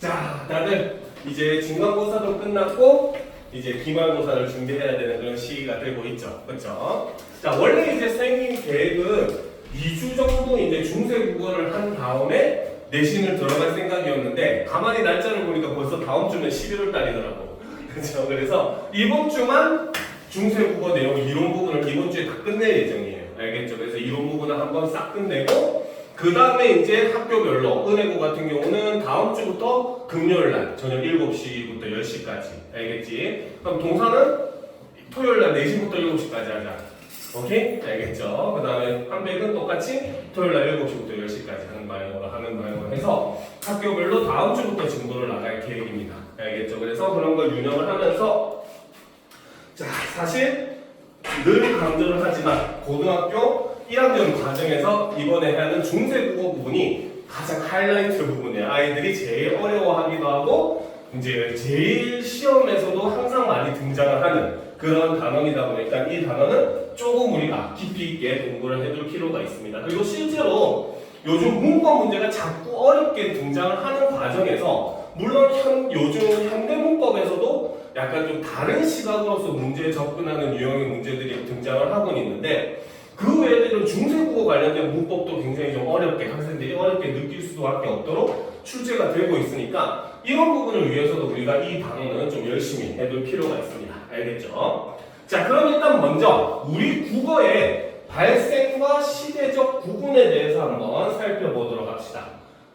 자, 다들 이제 중간고사도 끝났고 이제 기말고사를 준비해야 되는 그런 시기가 되고 있죠. 그렇죠? 자, 원래 이제 선생님 계획은 2주 정도 이제 중세국어를 한 다음에 내신을 들어갈 생각이었는데 가만히 날짜를 보니까 벌써 다음 주면 11월 달이더라고. 그렇죠? 그래서 이번 주만 중세국어 내용 이론 부분을 이번 주에 다 끝낼 예정이에요. 알겠죠? 그래서 이론 부분을 한번 싹 끝내고 그 다음에 이제 학교별로 은혜고 같은 경우는 다음 주부터 금요일날 저녁 7시부터 10시까지 알겠지? 그럼 동사는 토요일날 4시부터 7시까지 하자. 오케이? 알겠죠? 그 다음에 한백은 똑같이 토요일날 7시부터 10시까지 하는 방향으로 해서 학교별로 다음 주부터 진도를 나갈 계획입니다. 알겠죠? 그래서 그런 걸 유념을 하면서 자, 사실 늘 강조를 하지만 고등학교 1학년 과정에서 이번에 해야 하는 중세국어 부분이 가장 하이라이트 부분이에요. 아이들이 제일 어려워하기도 하고 이제 제일 시험에서도 항상 많이 등장을 하는 그런 단원이다 보니까 이 단원은 조금 우리가 깊이 있게 공부를 해둘 필요가 있습니다. 그리고 실제로 요즘 문법 문제가 자꾸 어렵게 등장을 하는 과정에서 물론 요즘 현대문법에서도 약간 좀 다른 시각으로서 문제에 접근하는 유형의 문제들이 등장을 하고는 있는데 그 외에는 중세국어 관련된 문법도 굉장히 좀 어렵게 학생들이 어렵게 느낄 수밖에 없도록 출제가 되고 있으니까 이런 부분을 위해서도 우리가 이 단어는 좀 열심히 해둘 필요가 있습니다. 알겠죠? 자, 그럼 일단 먼저 우리 국어의 발생과 시대적 구분에 대해서 한번 살펴보도록 합시다.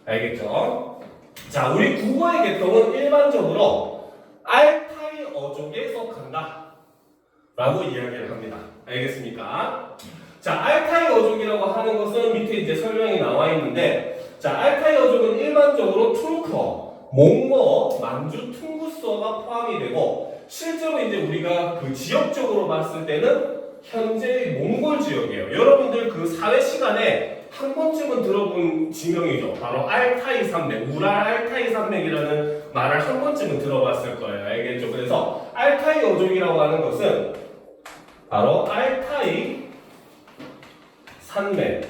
알겠죠? 자, 우리 국어의 계통은 일반적으로 알타이 어족에 속한다 라고 이야기를 합니다. 알겠습니까? 자, 알타이 어족이라고 하는 것은 밑에 이제 설명이 나와 있는데 자, 알타이 어족은 일반적으로 툴커, 몽고, 만주, 퉁구스어가 포함이 되고 실제로 이제 우리가 그 지역적으로 봤을 때는 현재의 몽골 지역이에요. 여러분들 그 사회 시간에 한 번쯤은 들어본 지명이죠. 바로 알타이 산맥, 우랄 알타이 산맥이라는 말을 한 번쯤은 들어봤을 거예요. 알겠죠? 그래서 알타이 어족이라고 하는 것은 바로 알타이 산맥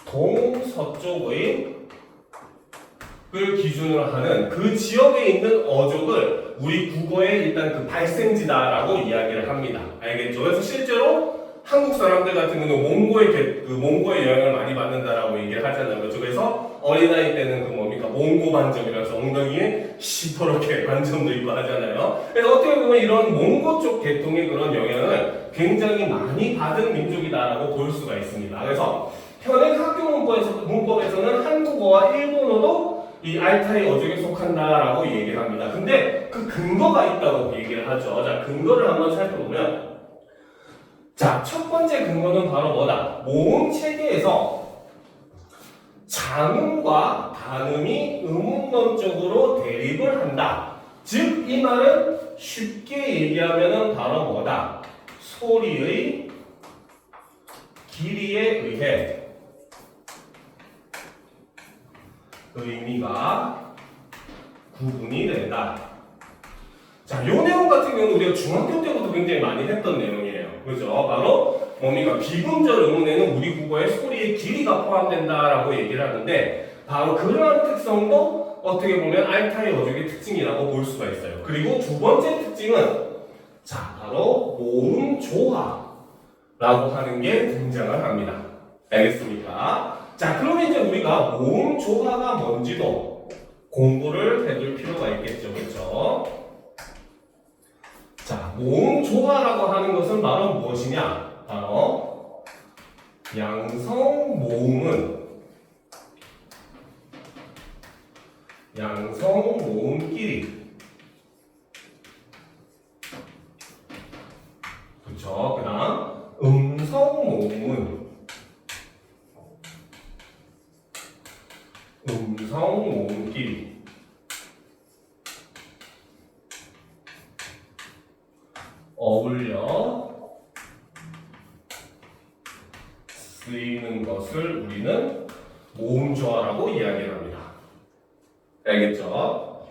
동서쪽의 을 기준으로 하는 그 지역에 있는 어족을 우리 국어의 일단 그 발생지다라고 이야기를 합니다. 알겠죠? 그래서 실제로 한국 사람들 같은 경우는 몽고의 영향을 많이 받는다라고 얘기를 하잖아요. 그렇죠? 그래서 어린아이 때는 그 뭡니까? 몽고 반점이라서 엉덩이에 시퍼렇게 반점도 있고 하잖아요. 그래서 어떻게 보면 이런 몽고 쪽 계통의 그런 영향을 굉장히 많이 받은 민족이다라고 볼 수가 있습니다. 그래서 현행 학교 문법에서는 한국어와 일본어도 이 알타이 어족에 속한다라고 얘기를 합니다. 근데 그 근거가 있다고 얘기를 하죠. 자, 근거를 한번 살펴보면 자, 첫 번째 근거는 바로 뭐다? 모음 체계에서 장음과 단음이 의문론적으로 대립을 한다. 즉, 이 말은 쉽게 얘기하면은 바로 뭐다? 소리의 길이에 의해 의미가 구분이 된다. 자, 요 내용 같은 경우는 우리가 중학교 때부터 굉장히 많이 했던 내용이에요. 그죠? 바로 뭡니까? 비분절 의문에는 우리 국어의 소리의 길이가 포함된다라고 얘기를 하는데 바로 그러한 특성도 어떻게 보면 알타이 어족의 특징이라고 볼 수가 있어요. 그리고 두 번째 특징은 자, 바로 모음 조화라고 하는 게 등장을 합니다. 알겠습니까? 자, 그러면 이제 우리가 모음 조화가 뭔지도 공부를 해둘 필요가 있겠죠. 그렇죠? 자, 모음 조화라고 하는 것은 바로 무엇이냐? 바로 양성 모음끼리 그렇죠? 그 다음 음성 모음끼리 어울려 쓰이는 것을 우리는 모음조화라고 이야기를 합니다. 알겠죠?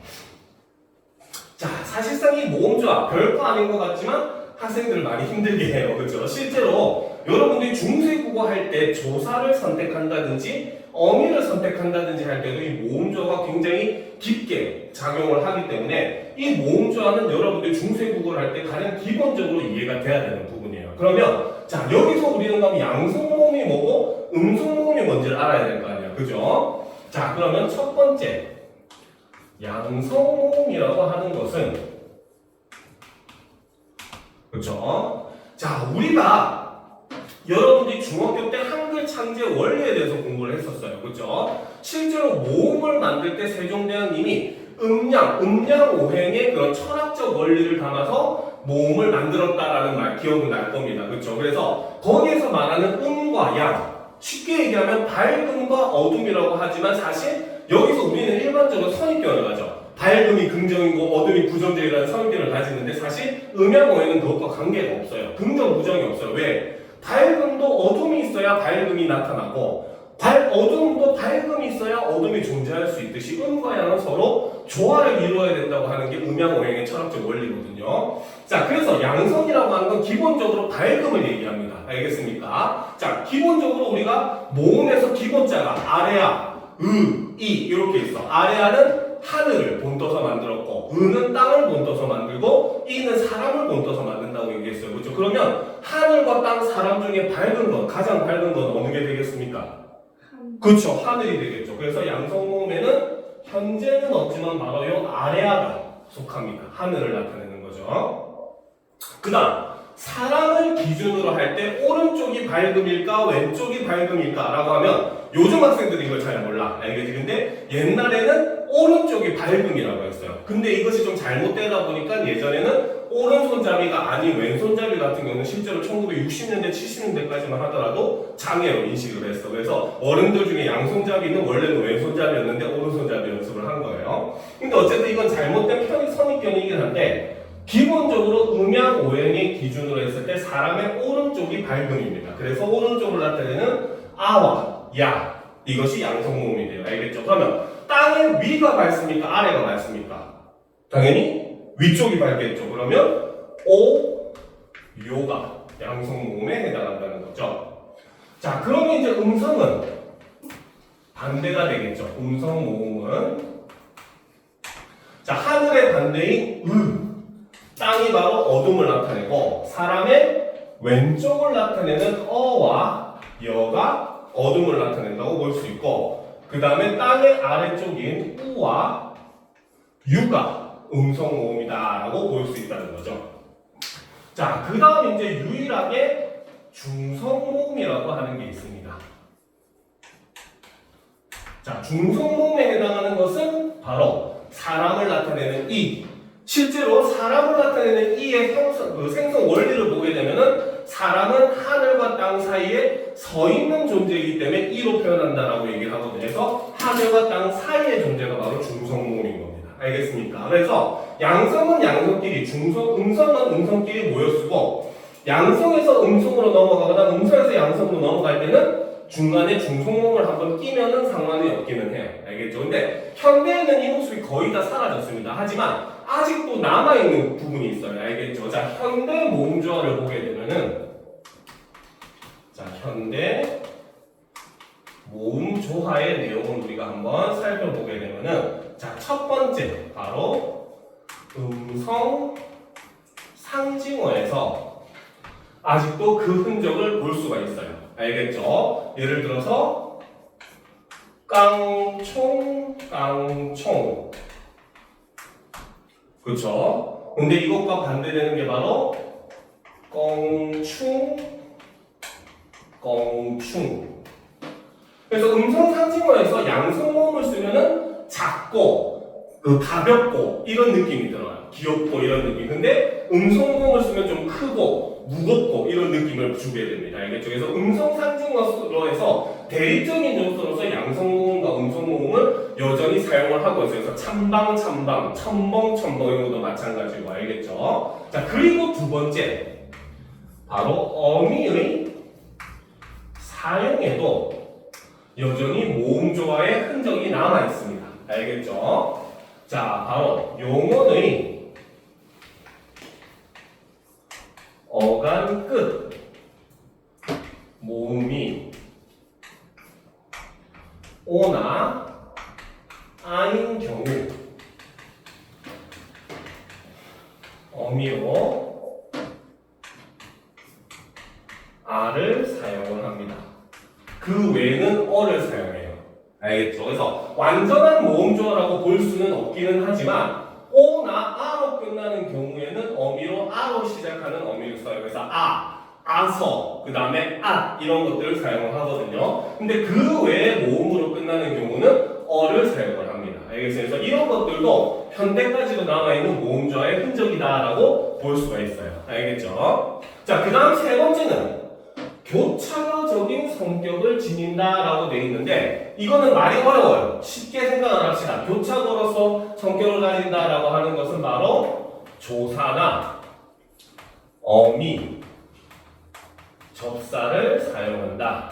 자, 사실상 이 모음조화 별거 아닌 것 같지만 학생들 많이 힘들게 해요. 그렇죠? 실제로 여러분들이 중세국어 할 때 조사를 선택한다든지 어미를 선택한다든지 할 때도 이 모음조어가 굉장히 깊게 작용을 하기 때문에 이 모음조어는 여러분들이 중세국어를 할 때 가장 기본적으로 이해가 돼야 되는 부분이에요. 그러면 자 여기서 우리는 그럼 양성모음이 뭐고 음성모음이 뭔지를 알아야 될 거 아니에요. 그죠? 자 그러면 첫 번째 양성모음이라고 하는 것은 그렇죠? 자 우리가 여러분들이 중학교 때 한글 창제 원리에 대해서 공부를 했었어요. 그렇죠? 실제로 모음을 만들 때 세종대왕님이 음양 오행의 그런 철학적 원리를 담아서 모음을 만들었다라는 말 기억이 날 겁니다. 그렇죠? 그래서 거기에서 말하는 음과 양 쉽게 얘기하면 밝음과 어둠이라고 하지만 사실 여기서 우리는 일반적으로 선입견을 가져. 밝음이 긍정이고 어둠이 부정적이라는 선입견을 가지는데 사실 음양오행은 그것과 관계가 없어요. 긍정 부정이 없어요. 왜? 밝음도 어둠이 있어야 밝음이 나타나고 어둠도 밝음이 있어야 어둠이 존재할 수 있듯이 음과 양은 서로 조화를 이루어야 된다고 하는 게 음양오행의 철학적 원리거든요. 자, 그래서 양성이라고 하는 건 기본적으로 밝음을 얘기합니다. 알겠습니까? 자, 기본적으로 우리가 모음에서 기본자가 아래아, 이 이렇게 있어. 아래아는 하늘을 본떠서 만들었고 은은 땅을 본떠서 만들고 이는 사람을 본떠서 만든다고 얘기했어요. 그렇죠? 그러면 하늘과 땅, 사람 중에 밝은 것, 가장 밝은 건 어느 게 되겠습니까? 그렇죠. 하늘이 되겠죠. 그래서 양성모음에는 현재는 없지만 바로 이 아래아가 속합니다. 하늘을 나타내는 거죠. 그 다음 사람을 기준으로 할 때 오른쪽이 밝음일까 왼쪽이 밝음일까 라고 하면 요즘 학생들이 이걸 잘 몰라. 알겠지? 근데 옛날에는 오른쪽이 밝음이라고 했어요. 근데 이것이 좀 잘못되다 보니까 예전에는 오른손잡이가 아닌 왼손잡이 같은 경우는 실제로 1960년대, 70년대까지만 하더라도 장애로 인식을 했어. 그래서 어른들 중에 양손잡이는 원래는 왼손잡이였는데 오른손잡이 연습을 한 거예요. 근데 어쨌든 이건 잘못된 선입견이긴 한데 기본적으로 음양 오행의 기준으로 했을 때 사람의 오른쪽이 밝음입니다. 그래서 오른쪽을 나타내는 아와 야 이것이 양성모음이 돼요. 알겠죠? 그러면 땅의 위가 밝습니까? 아래가 밝습니까? 당연히 위쪽이 밝겠죠. 그러면 오, 요가 양성모음에 해당한다는 거죠. 자, 그러면 이제 음성은 반대가 되겠죠. 음성모음은 자 하늘의 반대인 땅이 바로 어둠을 나타내고 사람의 왼쪽을 나타내는 어와 여가 어둠을 나타낸다고 볼 수 있고 그 다음에 땅의 아래쪽인 우와 유가 음성모음이다 라고 볼 수 있다는 거죠. 자, 그 다음 이제 유일하게 중성모음이라고 하는 게 있습니다. 자, 중성모음에 해당하는 것은 바로 사람을 나타내는 이 실제로 사람을 나타내는 이의 생성 원리를 보게 되면은 사람은 하늘과 땅 사이에 서 있는 존재이기 때문에 이로 표현한다라고 얘기를 하거든요. 그래서 하늘과 땅 사이의 존재가 바로 중성모음인 겁니다. 알겠습니까? 그래서 양성은 양성끼리, 음성은 음성끼리 모여 쓰고 양성에서 음성으로 넘어가거나 음성에서 양성으로 넘어갈 때는 중간에 중성모음을 한번 끼면은 상관이 없기는 해요. 알겠죠? 근데 현대에는 이 모습이 거의 다 사라졌습니다. 하지만 아직도 남아있는 부분이 있어요. 알겠죠? 자, 현대 모음조화를 보게 되면은 자, 현대 모음조화의 내용을 우리가 한번 살펴보게 되면은 자, 첫 번째 바로 음성 상징어에서 아직도 그 흔적을 볼 수가 있어요. 알겠죠? 예를 들어서 깡총 그렇죠? 근데 이것과 반대되는 게 바로 껑충 그래서 음성 상징어에서 양성모음을 쓰면은 작고 가볍고 이런 느낌이 들어요. 귀엽고 이런 느낌. 근데 음성모음을 쓰면 좀 크고 무겁고 이런 느낌을 주게 됩니다. 알겠죠? 그래서 음성 상징어로 해서 대립적인 요소로서 양성모음과 음성모음을 여전히 사용을 하고 있어요. 그래서 참방, 첨벙 이런 것도 마찬가지고 알겠죠? 자, 그리고 두 번째 바로 어미의 사용에도 여전히 모음조화의 흔적이 남아 있습니다. 알겠죠? 자, 바로 용언의 어간 끝 오나 아인 경우 어미로 아를 사용을 합니다. 그 외에는 어를 사용해요. 알겠죠? 그래서 완전한 모음조어라고 볼 수는 없기는 하지만 오나 아로 끝나는 경우에는 어미로 아로 시작하는 어미를 써요. 그래서 아서, 그 다음에 이런 것들을 사용을 하거든요. 근데 그 외에 모음으로 끝나는 경우는 어를 사용을 합니다. 알겠어요? 그래서 이런 것들도 현대까지도 남아있는 모음조어의 흔적이다라고 볼 수가 있어요. 알겠죠? 자, 그 다음 세 번째는 교차적인 성격을 지닌다라고 되어 있는데 이거는 말이 어려워요. 쉽게 생각을 합시다. 교차로서 성격을 가진다라고 하는 것은 바로 조사나 어미, 접사를 사용한다.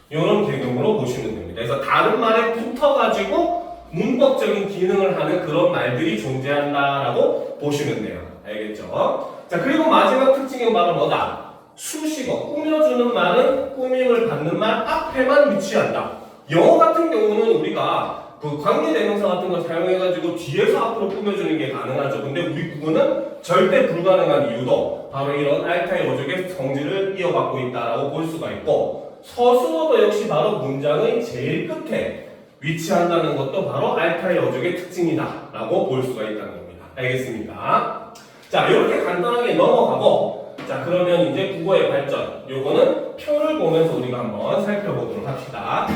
이런 개념으로 보시면 됩니다. 그래서 다른 말에 붙어가지고 문법적인 기능을 하는 그런 말들이 존재한다라고 보시면 돼요. 알겠죠? 자, 그리고 마지막 특징은 바로 뭐다? 수식어, 꾸며주는 말은 꾸밈을 받는 말 앞에만 위치한다. 영어 같은 경우는 우리가 그 관계대명사 같은 걸 사용해가지고 뒤에서 앞으로 꾸며주는 게 가능하죠. 근데 우리 국어는 절대 불가능한 이유도 바로 이런 알타의 어족의 성질을 이어받고 있다라고 볼 수가 있고 서술어도 역시 바로 문장의 제일 끝에 위치한다는 것도 바로 알타의 어족의 특징이다라고 볼 수가 있다는 겁니다. 알겠습니까? 자, 이렇게 간단하게 넘어가고 자, 그러면 이제 국어의 발전 요거는 표를 보면서 우리가 한번 살펴보도록 합시다.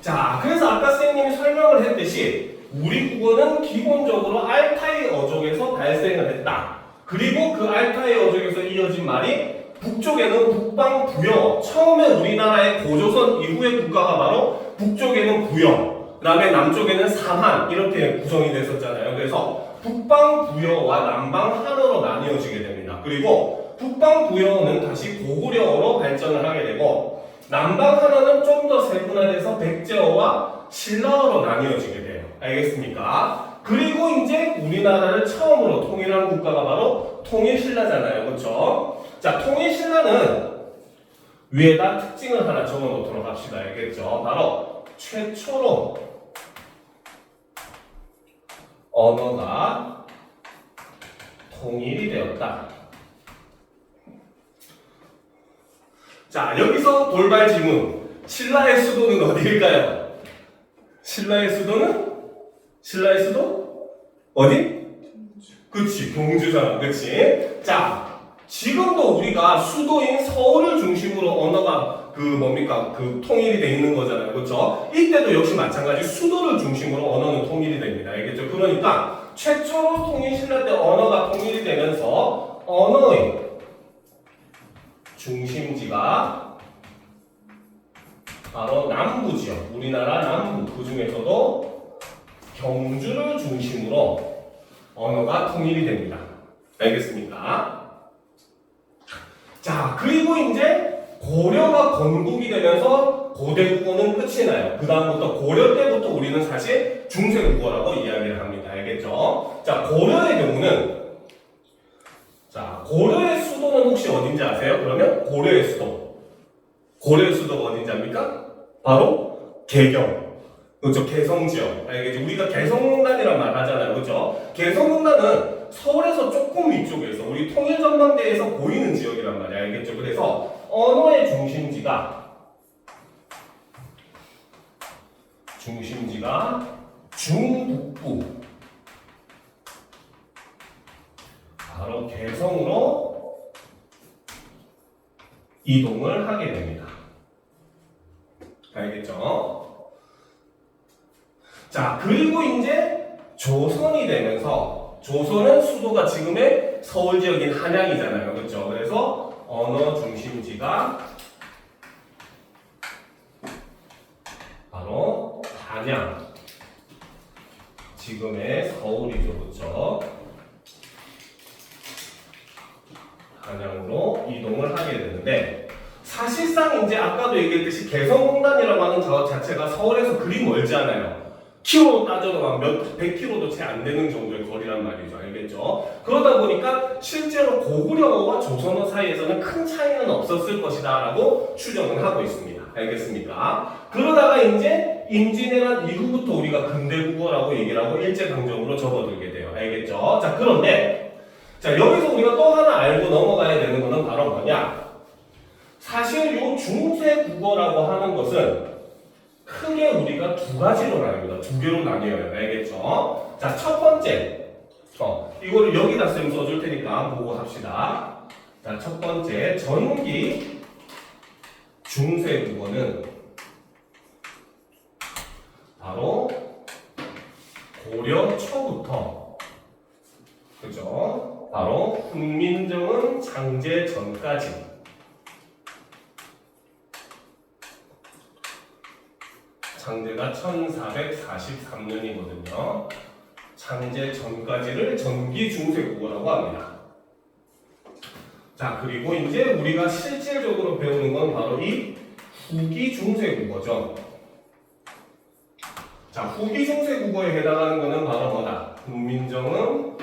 자, 그래서 아까 선생님이 설명을 했듯이 우리 국어는 기본적으로 알타의 어족에서 발생을 했다. 그리고 그 알타의 어족에서 이어진 말이 북쪽에는 북방부여, 처음에 우리나라의 고조선 이후의 국가가 바로 북쪽에는 부여, 그 다음에 남쪽에는 삼한 이렇게 구성이 됐었잖아요. 그래서 북방부여와 남방한어로 나뉘어지게 됩니다. 그리고 북방부여는 다시 고구려어로 발전을 하게 되고 남방한어는 좀 더 세분화돼서 백제어와 신라어로 나뉘어지게 돼요. 알겠습니까? 그리고 이제 우리나라를 처음으로 통일한 국가가 바로 통일신라잖아요. 그렇죠? 자, 통일신라는 위에다 특징을 하나 적어놓도록 합시다. 알겠죠? 바로 최초로 언어가 통일이 되었다. 자, 여기서 돌발 질문. 신라의 수도는 어디일까요? 신라의 수도? 어디? 그치, 경주잖아. 그치? 자, 지금도 우리가 수도인 서울을 중심으로 언어가 통일이 돼 있는 거잖아요. 그렇죠? 이때도 역시 마찬가지 수도를 중심으로 언어는 통일이 됩니다. 알겠죠? 그러니까 최초로 통일신라 때 언어가 통일이 되면서 언어의 중심지가 바로 남부 지역, 우리나라 남부, 그 중에서도 경주를 중심으로 언어가 통일이 됩니다. 알겠습니까? 자, 그리고 이제 고려가 건국이 되면서 고대 국어는 끝이 나요. 그 다음부터 고려 때부터 우리는 사실 중세 국어라고 이야기를 합니다. 알겠죠? 자, 고려의 경우는 고려의 수도는 혹시 어딘지 아세요? 그러면 고려의 수도가 어딘지 압니까? 바로 개경. 그렇죠? 개성 지역. 알겠죠? 우리가 개성공단이란 말 하잖아요. 그렇죠? 개성공단은 서울에서 조금 위쪽에서 우리 통일전망대에서 보이는 지역이란 말이에요. 알겠죠? 그래서 언어의 중심지가 중북부 바로 개성으로 이동을 하게 됩니다. 알겠죠? 자, 그리고 이제 조선이 되면서 조선은 수도가 지금의 서울 지역인 한양이잖아요. 그렇죠? 그래서 언어 중심지가 바로 한양. 지금의 서울이죠. 그렇죠? 한양으로 이동을 하게 되는데 사실상 이제 아까도 얘기했듯이 개성공단이라고 하는 저 자체가 서울에서 그리 멀지 않아요. 키로로 따져도 한 100km도 채 안 되는 정도의 거리란 말이죠. 알겠죠? 그러다 보니까 실제로 고구려어와 조선어 사이에서는 큰 차이는 없었을 것이다 라고 추정을 하고 있습니다. 알겠습니까? 그러다가 이제 임진왜란 이후부터 우리가 근대국어라고 얘기를 하고 일제강점으로 접어들게 돼요. 알겠죠? 자, 그런데 자, 여기서 우리가 또 하나 알고 넘어가야 되는 거는 바로 뭐냐? 사실 요 중세국어라고 하는 것은 크게 우리가 두 가지로 나뉩니다. 두 개로 나뉘어요. 알겠죠? 자, 첫 번째. 이거를 여기다 쌤 써줄 테니까 보고 합시다. 자, 첫 번째. 전기 중세국어는 바로 고려 초부터, 그죠? 바로 훈민정음 창제 전까지. 창제가 1443년이거든요. 창제 전까지를 전기 중세국어라고 합니다. 자, 그리고 이제 우리가 실질적으로 배우는 건 바로 이 후기 중세국어죠. 자, 후기 중세국어에 해당하는 거는 바로 뭐다? 훈민정음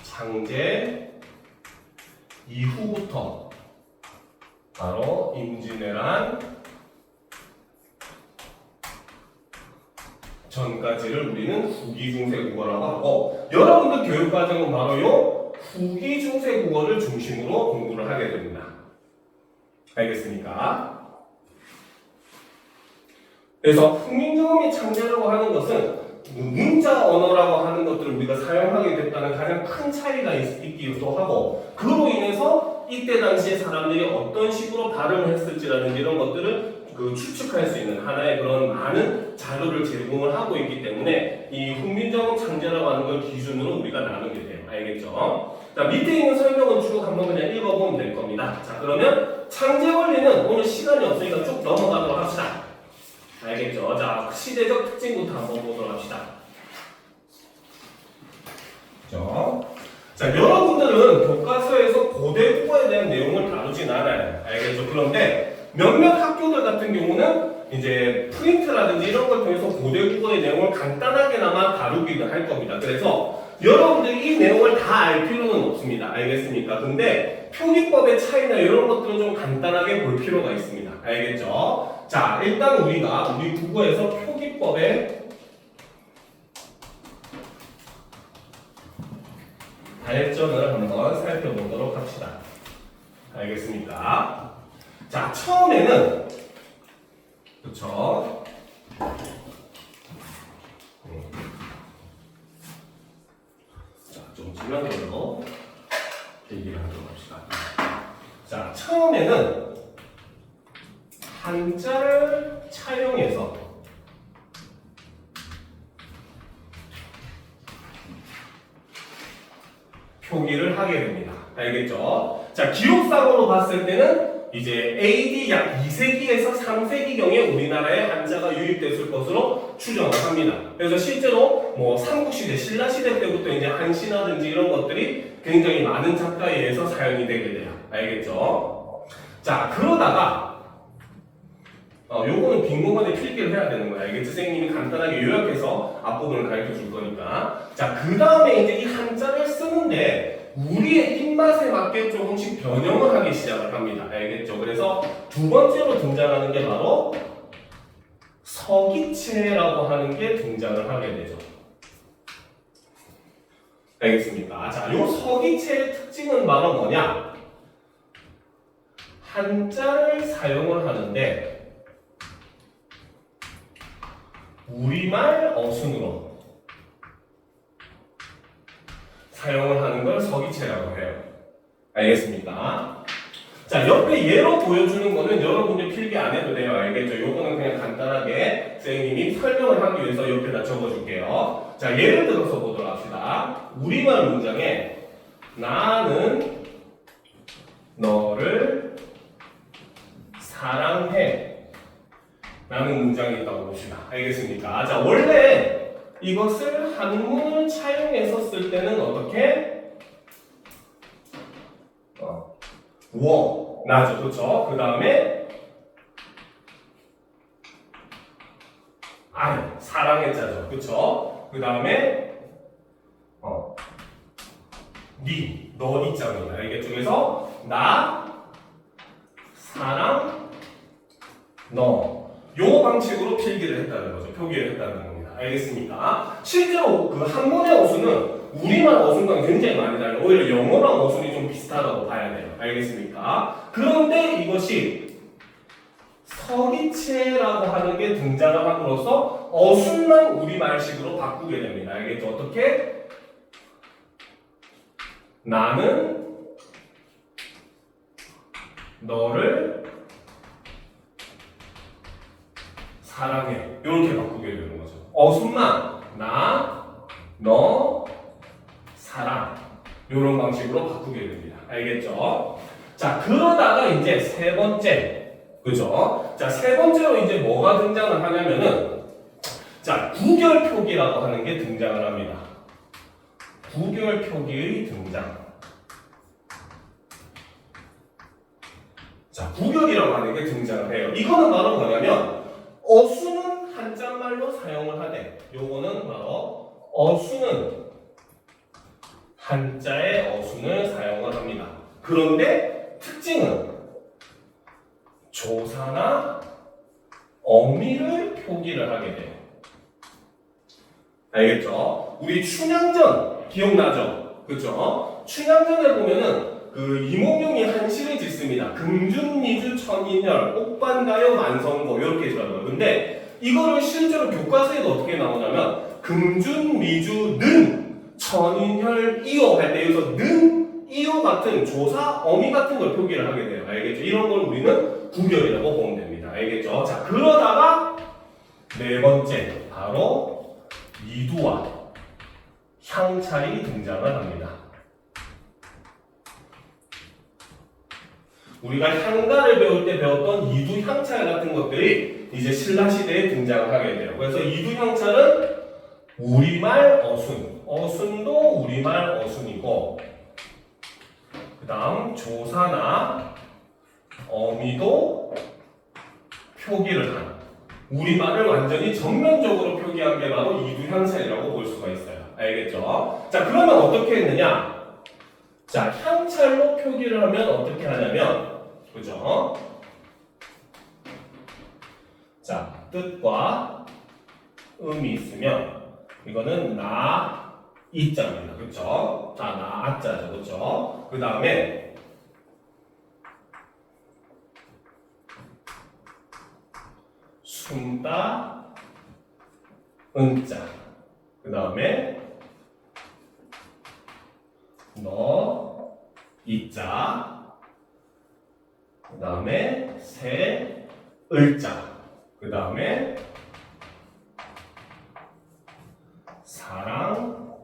창제 이후부터 바로 임진왜란 전까지를 우리는 후기 중세국어라고 하고, 여러분들 교육과정은 바로 요 후기 중세국어를 중심으로 공부를 하게 됩니다. 알겠습니까? 그래서 훈민정음이 창제라고 하는 것은 문자 언어라고 하는 것들을 우리가 사용하게 됐다는 가장 큰 차이가 있기도 하고, 그로 인해서 이때 당시에 사람들이 어떤 식으로 발음을 했을지라든지 이런 것들을 추측할 수 있는 하나의 그런 많은 자료를 제공을 하고 있기 때문에 이 훈민정음 창제라고 하는 걸 기준으로 우리가 나누게 돼요. 알겠죠? 자, 밑에 있는 설명은 쭉 한번 그냥 읽어보면 될 겁니다. 자, 그러면 창제 원리는 오늘 시간이 없으니까 쭉 넘어가도록 합시다. 알겠죠? 자, 시대적 특징부터 한번 보도록 합시다. 그죠? 자, 여러분들은 교과서에서 고대 국어에 대한 내용을 다루진 않아요. 알겠죠? 그런데 몇몇 학교들 같은 경우는 이제 프린트라든지 이런 걸 통해서 고대 국어의 내용을 간단하게나마 다루기도 할 겁니다. 그래서 여러분들이 이 내용을 다 알 필요는 없습니다. 알겠습니까? 근데 표기법의 차이나 이런 것들은 좀 간단하게 볼 필요가 있습니다. 알겠죠? 자, 일단 우리가 우리 국어에서 표기법의 발전을 한번 살펴보도록 합시다. 알겠습니까? 자, 처음에는 그쵸? 자, 좀 지나가서 얘기를 하도록 합시다. 자, 처음에는 한자를 차용해서 표기를 하게 됩니다. 알겠죠? 자, 기록상으로 봤을 때는 이제 AD 약 2세기에서 3세기경에 우리나라에 한자가 유입됐을 것으로 추정을 합니다. 그래서 실제로 뭐 삼국시대, 신라시대 때부터 이제 한시라든지 이런 것들이 굉장히 많은 작가에 의해서 사용이 되게 돼요. 알겠죠? 자, 그러다가 요거는 빈공간에 필기를 해야 되는 거야. 알겠지? 선생님이 간단하게 요약해서 앞부분을 가르쳐 줄 거니까. 자, 그 다음에 이제 이 한자를 쓰는데 우리의 입맛에 맞게 조금씩 변형을 하기 시작을 합니다. 알겠죠? 그래서 두 번째로 등장하는 게 바로 서기체라고 하는 게 등장을 하게 되죠. 알겠습니까? 자, 요 서기체의 특징은 바로 뭐냐? 한자를 사용을 하는데 우리말 어순으로 사용을 하는 걸 서기체라고 해요. 알겠습니까? 자, 옆에 예로 보여주는 거는 여러분들 필기 안 해도 돼요. 알겠죠? 요거는 그냥 간단하게 선생님이 설명을 하기 위해서 옆에다 적어줄게요. 자, 예를 들어서 보도록 합시다. 우리말 문장에 나는 너를 사랑해 라는 문장이 있다고 봅시다. 알겠습니까? 자, 원래 이것을 한문을 차용해서 쓸 때는 어떻게? 나죠. 그렇죠? 그 다음에 사랑의 자죠. 그렇죠? 그 다음에 너 있잖아요. 알겠죠? 그래서 나 사랑, 너. 요 방식으로 표기를 했다는 겁니다. 알겠습니까? 실제로 그 한문의 어순은 우리말 어순과는 굉장히 많이 달라요. 오히려 영어랑 어순이 좀 비슷하다고 봐야 돼요. 알겠습니까? 그런데 이것이 서기체라고 하는 게 등장을 함으로써 어순만 우리말식으로 바꾸게 됩니다. 알겠죠? 어떻게? 나는 너를 사랑해. 이렇게 바꾸게 되는 거죠. 어순만 나, 너, 사랑 이런 방식으로 바꾸게 됩니다. 알겠죠? 자, 그러다가 이제 세 번째, 그죠? 자, 세 번째로 이제 뭐가 등장을 하냐면은 자, 구별 표기라고 하는 게 등장을 합니다. 구별 표기의 등장. 자, 구별이라고 하는 게 등장을 해요. 이거는 바로 뭐냐면 어순은 한자말로 사용을 하되 요거는 바로 어순은 한자의 어순을 사용을 합니다. 그런데 특징은 조사나 어미를 표기를 하게 돼요. 알겠죠? 우리 춘향전 기억나죠? 그죠? 춘향전에 보면은 그 이몽룡이 한시를 짓습니다. 금준미주 천인열 옥반가요 만성고 이렇게 들어가요. 근데 이거를 실제로 교과서에도 어떻게 나오냐면 금준미주는 천인열 이오 할 때 여기서 는 이오 같은 조사 어미 같은 걸 표기를 하게 돼요. 알겠죠? 이런 걸 우리는 구별이라고 보면 됩니다. 알겠죠? 자, 그러다가 네 번째 바로 이두와 향찰이 등장을 합니다. 우리가 향가를 배울 때 배웠던 이두 향찰 같은 것들이 이제 신라 시대에 등장을 하게 돼요. 그래서 이두 향찰은 우리말 어순, 어순도 우리말 어순이고, 그 다음 조사나 어미도 표기를 한, 우리말을 완전히 전면적으로 표기한 게 바로 이두 향찰이라고 볼 수가 있어요. 알겠죠? 자, 그러면 어떻게 했느냐? 자, 향찰로 표기를 하면 어떻게 하냐면, 그죠? 자, 뜻과 음이 있으면, 이거는 나, 이자입니다. 그죠? 자, 나, 아자죠. 그죠? 그 다음에, 숨다, 은자. 그 다음에, 너, 이자. 그 다음에, 새, 을자. 그 다음에, 사랑,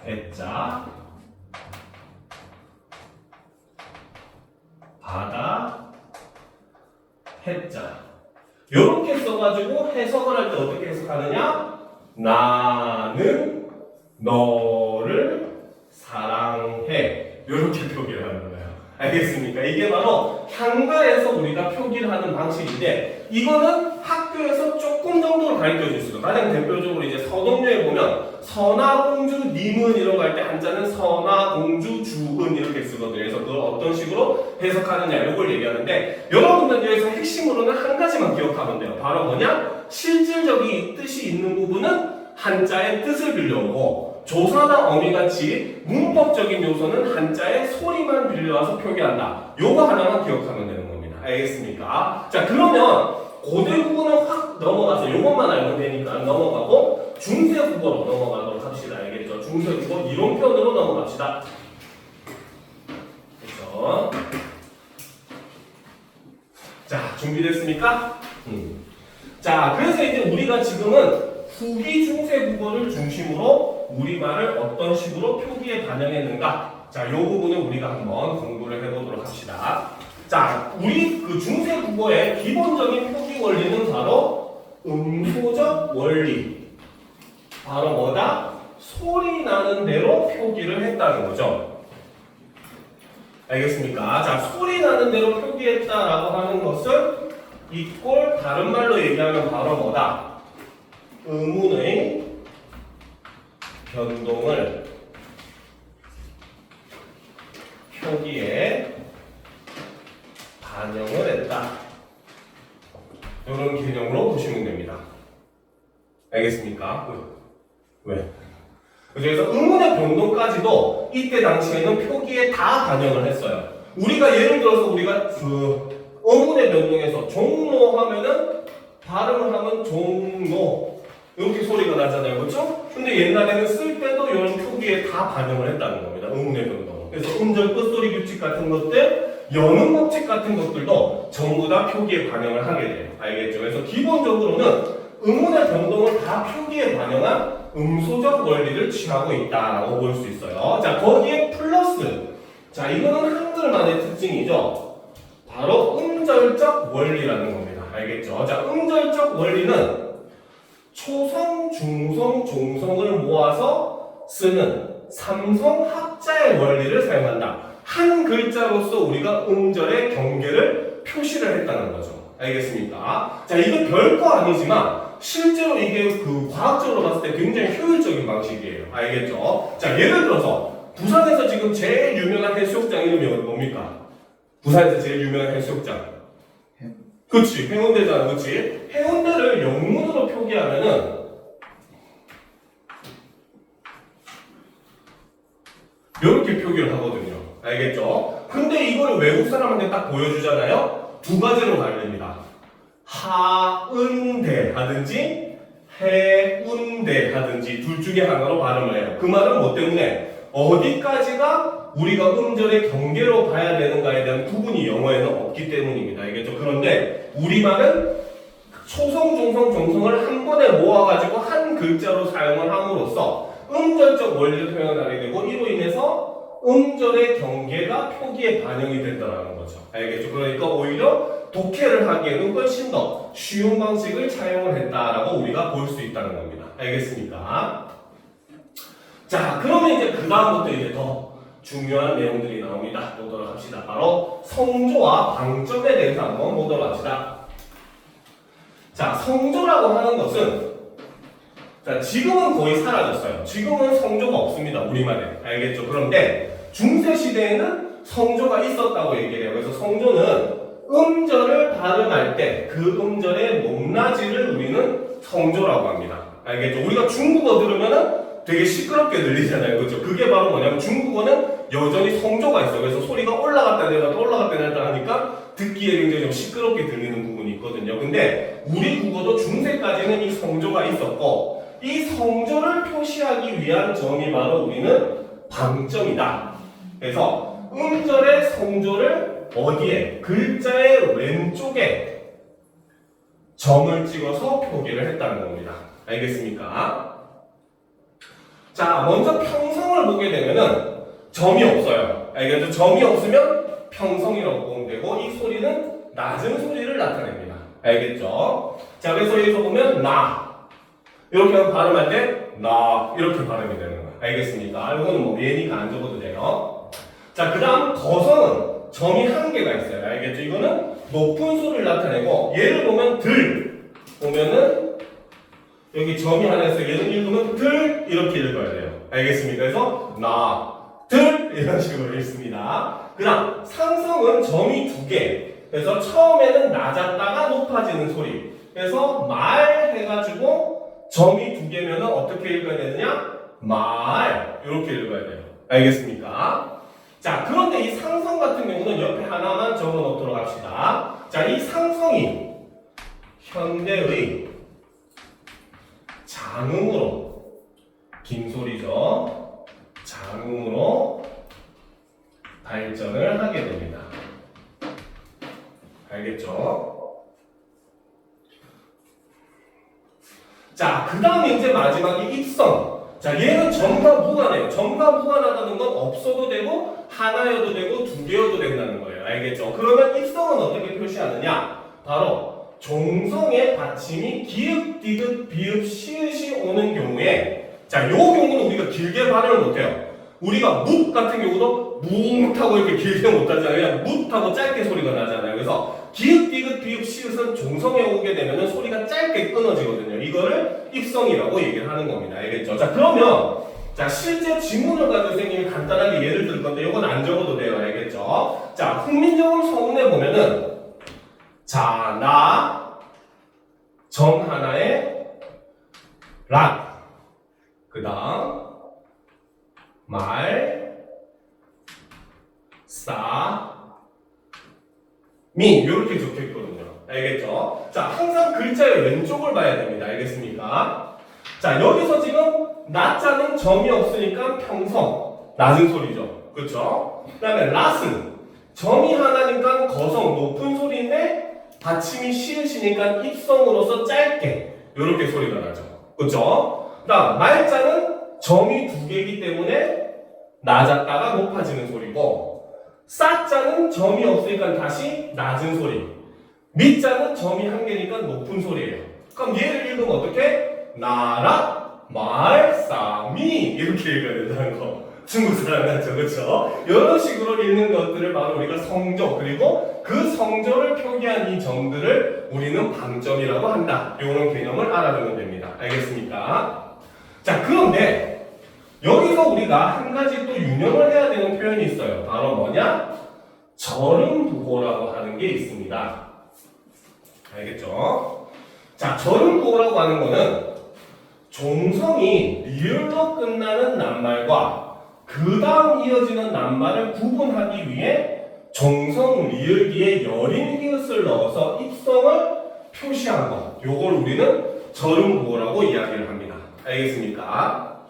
애자. 바다, 해자. 요렇게 써가지고 해석을 할 때 어떻게 해석하느냐? 나는 너를 사랑해. 요렇게 표기를 하는 거예요. 알겠습니까? 이게 바로 향가에서 우리가 표기를 하는 방식인데, 이거는 학교에서 조금 정도로 가르쳐 줄 수 있어요. 가장 대표적으로 이제 서동요에 보면 선화공주 님은 이런 거 할 때 한자는 선화공주 주은 이렇게 쓰거든요. 그래서 그걸 어떤 식으로 해석하느냐 이걸 얘기하는데, 여러분들 여기서 핵심으로는 한 가지만 기억하면 돼요. 바로 뭐냐? 실질적인 뜻이 있는 부분은 한자의 뜻을 빌려오고, 조사나 어미같이 문법적인 요소는 한자의 소리만 빌려와서 표기한다. 요거 하나만 기억하면 되는 겁니다. 알겠습니까? 자, 그러면 고대 국어는 확 넘어가서 요것만 알면 되니까 넘어가고 중세 국어로 넘어가도록 합시다. 알겠죠? 중세 국어 이론편으로 넘어갑시다. 그렇죠? 자, 준비됐습니까? 자, 그래서 이제 우리가 지금은 후기 중세 국어를 중심으로 우리말을 어떤 식으로 표기에 반영했는가? 자, 이 부분을 우리가 한번 공부를 해보도록 합시다. 자, 우리 그 중세 국어의 기본적인 표기 원리는 바로 음소적 원리. 바로 뭐다? 소리 나는 대로 표기를 했다는 거죠. 알겠습니까? 자, 소리 나는 대로 표기했다라고 하는 것을 이꼴 다른 말로 얘기하면 바로 뭐다? 음운의 변동을 표기에 반영을 했다. 이런 개념으로 보시면 됩니다. 알겠습니까? 왜? 그래서 의문의 변동까지도 이때 당시에는 표기에 다 반영을 했어요. 우리가 예를 들어서 우리가 그 의문의 변동에서 종로 하면은 발음을 하면 종로 이렇게 소리가 나잖아요. 그렇죠? 근데 옛날에는 쓸 때도 이런 표기에 다 반영을 했다는 겁니다. 의문의 변동. 그래서 음절 끝소리 규칙 같은 것들, 연음 법칙 같은 것들도 전부 다 표기에 반영을 하게 돼요. 알겠죠? 그래서 기본적으로는 의문의 변동을 다 표기에 반영한 음소적 원리를 취하고 있다라고 볼 수 있어요. 자, 거기에 플러스. 자, 이거는 한글만의 특징이죠. 바로 음절적 원리라는 겁니다. 알겠죠? 자, 음절적 원리는 초성, 중성, 종성을 모아서 쓰는 삼성 합자의 원리를 사용한다. 한 글자로서 우리가 음절의 경계를 표시를 했다는 거죠. 알겠습니까? 자, 이게 별거 아니지만 실제로 이게 그 과학적으로 봤을 때 굉장히 효율적인 방식이에요. 알겠죠? 자, 예를 들어서 부산에서 지금 제일 유명한 해수욕장 이름이 뭡니까? 부산에서 제일 유명한 해수욕장. 그치, 해운대잖아. 그치? 해운대를 영문으로 표기하면은 이렇게 표기를 하거든요. 알겠죠? 근데 이거를 외국 사람한테 딱 보여주잖아요? 두 가지로 갈립니다. 하은대 하든지 해운대 하든지 둘 중에 하나로 발음을 해요. 그 말은 뭐 때문에? 어디까지가 우리가 음절의 경계로 봐야 되는가에 대한 구분이 영어에는 없기 때문입니다. 알겠죠? 그런데 우리말은 초성, 중성, 종성을 한 번에 모아가지고 한 글자로 사용을 함으로써 음절적 원리를 표현하게 되고 이로 인해서 음절의 경계가 표기에 반영이 된다는 거죠. 알겠죠? 그러니까 오히려 독해를 하기에는 훨씬 더 쉬운 방식을 차용을 했다라고 우리가 볼 수 있다는 겁니다. 알겠습니까? 자, 그러면 이제 그 다음부터 이제 더 중요한 내용들이 나옵니다. 보도록 합시다. 바로 성조와 방점에 대해서 한번 보도록 합시다. 자, 성조라고 하는 것은 자, 지금은 거의 사라졌어요. 지금은 성조가 없습니다. 우리말에. 알겠죠? 그런데 중세시대에는 성조가 있었다고 얘기해요. 그래서 성조는 음절을 발음할 때 그 음절의 높낮이를 우리는 성조라고 합니다. 알겠죠? 우리가 중국어 들으면은 되게 시끄럽게 들리잖아요. 그렇죠? 그게 바로 뭐냐면 중국어는 여전히 성조가 있어요. 그래서 소리가 올라갔다 내려갔다 올라갔다 내려갔다 하니까 듣기에 굉장히 좀 시끄럽게 들리는 부분이 있거든요. 근데 우리 국어도 중세까지는 이 성조가 있었고 이 성조를 표시하기 위한 점이 바로 우리는 방점이다. 그래서 음절의 성조를 어디에? 글자의 왼쪽에 점을 찍어서 표기를 했다는 겁니다. 알겠습니까? 자, 먼저 평성을 보게 되면은 점이 없어요. 알겠죠? 점이 없으면 평성이라고 보면 되고 이 소리는 낮은 소리를 나타냅니다. 알겠죠? 자, 그래서 여기서 보면 나 이렇게 하면 발음할 때 나 이렇게 발음이 되는 거예요. 알겠습니까? 이거는 뭐 예니까 안 적어도 돼요. 자, 그 다음 거성은 점이 한 개가 있어요. 알겠죠? 이거는 높은 소리를 나타내고 얘를 보면 들 보면은 여기 점이 하나 있어요. 얘는 읽으면 들 이렇게 읽어야 돼요. 알겠습니까? 그래서 나, 들 이런 식으로 읽습니다. 그 다음 상성은 점이 두 개. 그래서 처음에는 낮았다가 높아지는 소리. 그래서 말 해가지고 점이 두 개면은 어떻게 읽어야 되느냐? 말 이렇게 읽어야 돼요. 알겠습니까? 자, 그런데 이 상성 같은 경우는 옆에 하나만 적어 놓도록 합시다. 자, 이 상성이 현대의 장음으로 긴 소리죠. 장음으로 발전을 하게 됩니다. 알겠죠? 자, 그 다음에 이제 마지막이 입성. 자, 얘는 점과 무관해요. 점과 무관하다는 건 없어도 되고 하나여도 되고 두 개여도 된다는 거예요. 알겠죠? 그러면 입성은 어떻게 표시하느냐? 바로 종성의 받침이 기읍, 디귿, 비읍, 시읒이 오는 경우에 자, 요 경우는 우리가 길게 발음을 못해요. 우리가 묵 같은 경우도 묵하고 이렇게 길게 못하잖아요. 그냥 묵하고 짧게 소리가 나잖아요. 그래서 기읍, 디귿, 비읍, 시읒은 종성에 오게 되면 소리가 짧게 끊어지거든요. 이거를 입성이라고 얘기를 하는 겁니다. 알겠죠? 자, 그러면 자, 실제 지문을 가지고 선생님이 간단하게 예를 들 건데 이건 안 적어도 돼요. 알겠죠? 자, 훈민정음 서문에 보면은 자, 나, 점 하나에 락. 그 다음, 말, 싸, 미. 이렇게 적혀 있거든요. 알겠죠? 자, 항상 글자의 왼쪽을 봐야 됩니다. 알겠습니까? 자, 여기서 지금 나자는 점이 없으니까 평성, 낮은 소리죠. 그렇죠? 그 다음에 랏은 점이 하나니까 거성, 높은 소리인데 받침이 시으시니까 입성으로서 짧게 이렇게 소리가 나죠. 그렇죠? 그 다음 말자는 점이 두 개이기 때문에 낮았다가 높아지는 소리고, 싸자는 점이 없으니까 다시 낮은 소리, 미자는 점이 한 개니까 높은 소리예요. 그럼 얘를 읽으면 어떻게? 나라, 말, 싸, 미 이렇게 읽어야 된다는 거. 중국 사람 같죠, 그렇죠? 이런 식으로 읽는 것들을 바로 우리가 성조, 그리고 그 성조를 표기한 이 점들을 우리는 방점이라고 한다. 이런 개념을 알아두면 됩니다. 알겠습니까? 자, 그런데 여기서 우리가 한 가지 또 유념을 해야 되는 표현이 있어요. 바로 뭐냐? 절음부호라고 하는 게 있습니다. 알겠죠? 자, 절음부호라고 하는 거는 종성이 리을로 끝나는 낱말과 그 다음 이어지는 낱말을 구분하기 위해 종성 리을 뒤에 여린 히읗을 넣어서 입성을 표시한 것. 요걸 우리는 절음부호라고 이야기를 합니다. 알겠습니까?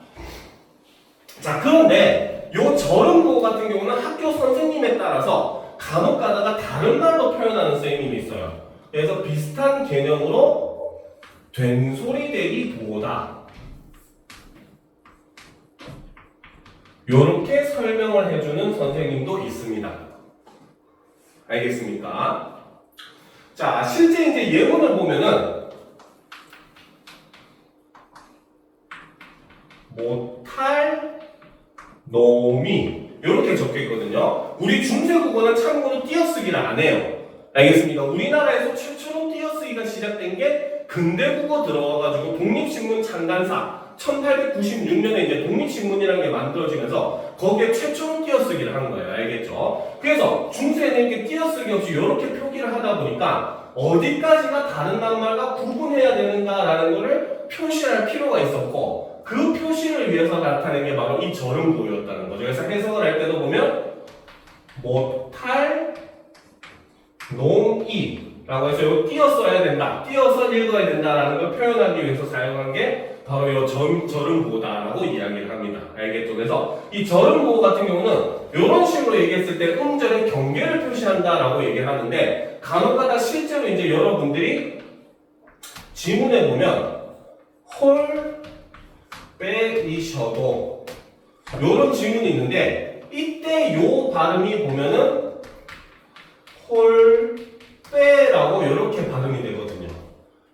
자, 그런데 요 절음부호 같은 경우는 학교 선생님에 따라서 간혹 가다가 다른 말로 표현하는 선생님이 있어요. 그래서 비슷한 개념으로 된소리되기 부호다. 요렇게 설명을 해주는 선생님도 있습니다. 알겠습니까? 자, 실제 이제 예문을 보면은 못할 놈이 이렇게 적혀 있거든요. 우리 중세국어는 참고로 띄어쓰기를 안 해요. 알겠습니까? 우리나라에서 최초로 띄어쓰기가 시작된 게 근대국어 들어와가지고 독립신문 창간사 1896년에 이제 독립신문이라는 게 만들어지면서 거기에 최초로 띄어쓰기를 하는 거예요. 알겠죠? 그래서 중세에는 이렇게 띄어쓰기 없이 이렇게 표기를 하다 보니까 어디까지가 다른 낱말과 구분해야 되는가라는 거를 표시할 필요가 있었고, 그 표시를 위해서 나타낸 게 바로 이 절음부호였다는 거죠. 그래서 해석을 할 때도 보면 못할 놈이라고 해서 이거 띄어써야 된다, 띄어서 읽어야 된다라는 걸 표현하기 위해서 사용한 게 바로 이 절음부호다라고 이야기를 합니다. 알겠죠? 그래서 이 절음부호 같은 경우는 이런 식으로 얘기했을 때 음절의 경계를 표시한다라고 얘기를 하는데, 간혹가다 실제로 이제 여러분들이 지문에 보면 홀 빼이셔도 이런 지문이 있는데, 이때 요 발음이 보면은 홀 빼라고 이렇게 발음이 되거든요.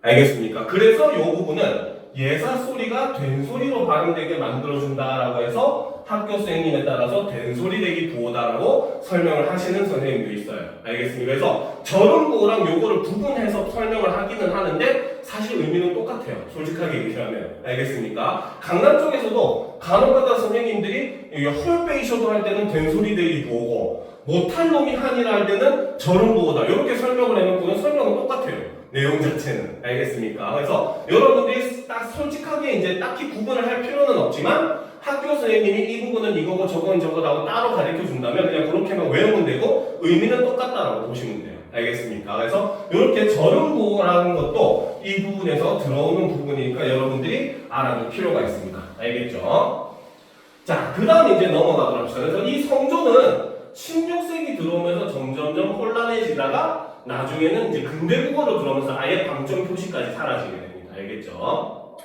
알겠습니까? 그래서 이 부분은 예사 소리가 된 소리로 발음되게 만들어준다라고 해서 학교 선생님에 따라서 된 소리 되기 부호다라고 설명을 하시는 선생님도 있어요. 알겠습니까? 그래서 절음부호랑 요거를 구분해서 설명을 하기는 하는데 사실 의미는 똑같아요. 솔직하게 얘기하면. 알겠습니까? 강남 쪽에서도 간혹가다 선생님들이 홀 빼이셔도 할 때는 된 소리 되기 부호고, 못할 놈이 한이라 할 때는 절음부호다. 이렇게 설명을 해놓고는 설명은 똑같아요. 내용 자체는. 알겠습니까? 그래서 여러분들이 딱 솔직하게 이제 딱히 구분을 할 필요는 없지만 학교 선생님이 이 부분은 이거고 저건 저거라고 따로 가르쳐 준다면 그냥 그렇게만 외우면 되고 의미는 똑같다라고 보시면 돼요. 알겠습니까? 그래서 이렇게 절음부호라는 것도 이 부분에서 들어오는 부분이니까 여러분들이 알아둘 필요가 있습니다. 알겠죠? 자, 그 다음 이제 넘어가도록 합시다. 그래서 이 성조는 16세기 들어오면서 점점점 혼란해지다가 나중에는 이제 근대국어로 들어오면서 아예 방점 표시까지 사라지게 됩니다. 알겠죠?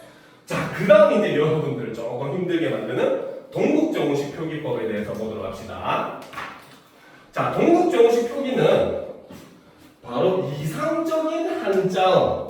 자, 그 다음 이제 여러분들을 조금 힘들게 만드는 동국정오식 표기법에 대해서 보도록 합시다. 자, 동국정오식 표기는 바로 이상적인 한자음.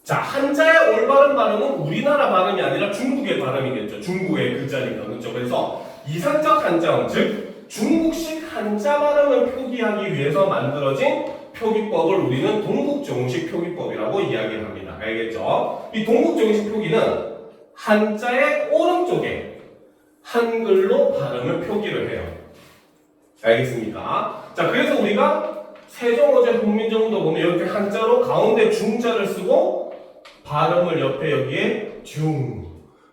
자, 한자의 올바른 발음은 우리나라 발음이 아니라 중국의 발음이겠죠. 중국의 글자니까. 그렇죠? 그래서 이상적 한자음, 즉 중국식 한자 발음을 표기하기 위해서 만들어진 표기법을 우리는 동국정오식 표기법이라고 이야기를 합니다. 알겠죠? 이 동국정오식 표기는 한자의 오른쪽에 한글로 발음을 표기를 해요. 알겠습니까? 자, 그래서 우리가 세종어제 훈민정음도 보면 이렇게 한자로 가운데 중자를 쓰고 발음을 옆에 여기에 중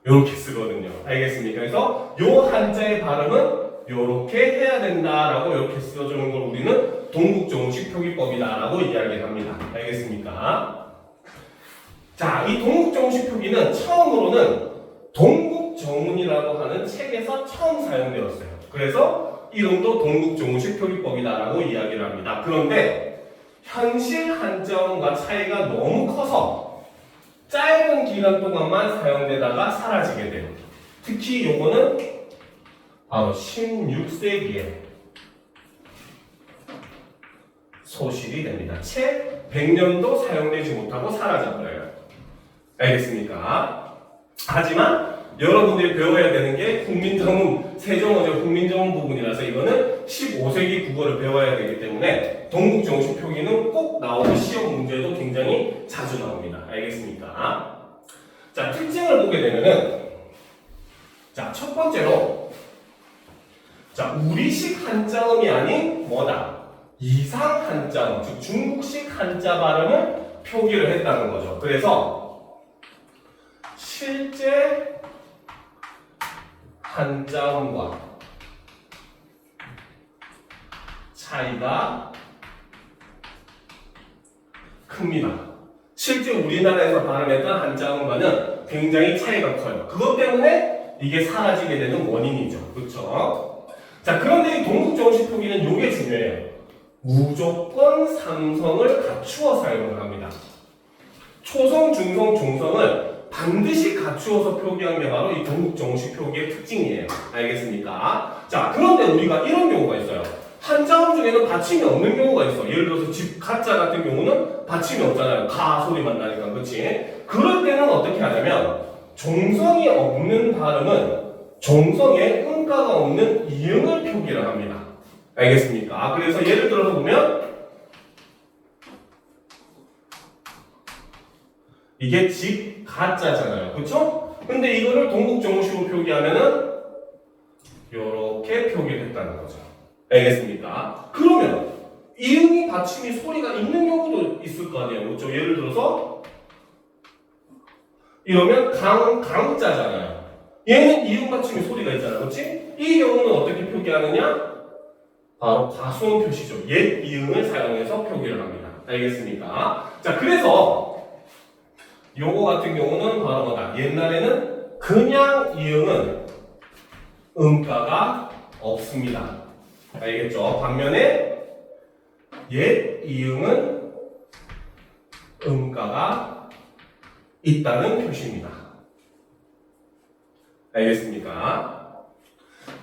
이렇게 쓰거든요. 알겠습니까? 그래서 요 한자의 발음은 이렇게 해야 된다라고 이렇게 써주는 걸 우리는 동국정음식 표기법이다라고 이야기를 합니다. 알겠습니까? 자, 이 동국정음식 표기는 처음으로는 동국정운이라고 하는 책에서 처음 사용되었어요. 그래서 이름도 동국정음식 표기법이다라고 이야기를 합니다. 그런데 현실 한자음과 차이가 너무 커서 짧은 기간 동안만 사용되다가 사라지게 돼요. 특히 요거는 바로 16세기에 소실이 됩니다. 채 100년도 사용되지 못하고 사라져버려요. 알겠습니까? 하지만 여러분들이 배워야 되는 게 훈민정음, 세종어제 훈민정음 부분이라서 이거는 15세기 국어를 배워야 되기 때문에 동국정식 표기는 꼭 나오고 시험 문제도 굉장히 자주 나옵니다. 알겠습니까? 자, 특징을 보게 되면은 자, 첫 번째로 자, 우리식 한자음이 아닌 뭐다? 이상 한자음, 즉 중국식 한자 발음을 표기를 했다는 거죠. 그래서 실제 한자음과 차이가 큽니다. 실제 우리나라에서 발음했던 한자음과는 굉장히 차이가 커요. 그것 때문에 이게 사라지게 되는 원인이죠. 그렇죠? 자, 그런데 이 동국정식 표기는 이게 중요해요. 무조건 삼성을 갖추어 사용을 합니다. 초성, 중성, 종성을 반드시 갖추어서 표기한 게 바로 이 동국정식 표기의 특징이에요. 알겠습니까? 자, 그런데 우리가 이런 경우가 있어요. 한자음 중에는 받침이 없는 경우가 있어. 예를 들어서 집 가자 같은 경우는 받침이 없잖아요. 가 소리만 나니까, 그렇지? 그럴 때는 어떻게 하냐면 종성이 없는 발음은 종성에 음가가 없는 이응을 표기를 합니다. 알겠습니까? 그래서 예를 들어서 보면 이게 집 가짜잖아요. 그렇죠? 근데 이거를 동국정식으로 표기하면은 이렇게 표기를 했다는 거죠. 알겠습니까? 그러면 이응이 받침이 소리가 있는 경우도 있을 거 아니에요. 그렇죠? 예를 들어서 이러면 강자잖아요. 얘는 이응 받침이 소리가 있잖아요. 그렇지? 이 경우는 어떻게 표기하느냐? 바로 과수음 표시죠. 옛 이응을 사용해서 표기를 합니다. 알겠습니까? 자, 그래서 요거 같은 경우는 바로 뭐다? 옛날에는 그냥 이응은 음가가 없습니다. 알겠죠? 반면에 옛 이응은 음가가 있다는 표시입니다. 알겠습니까?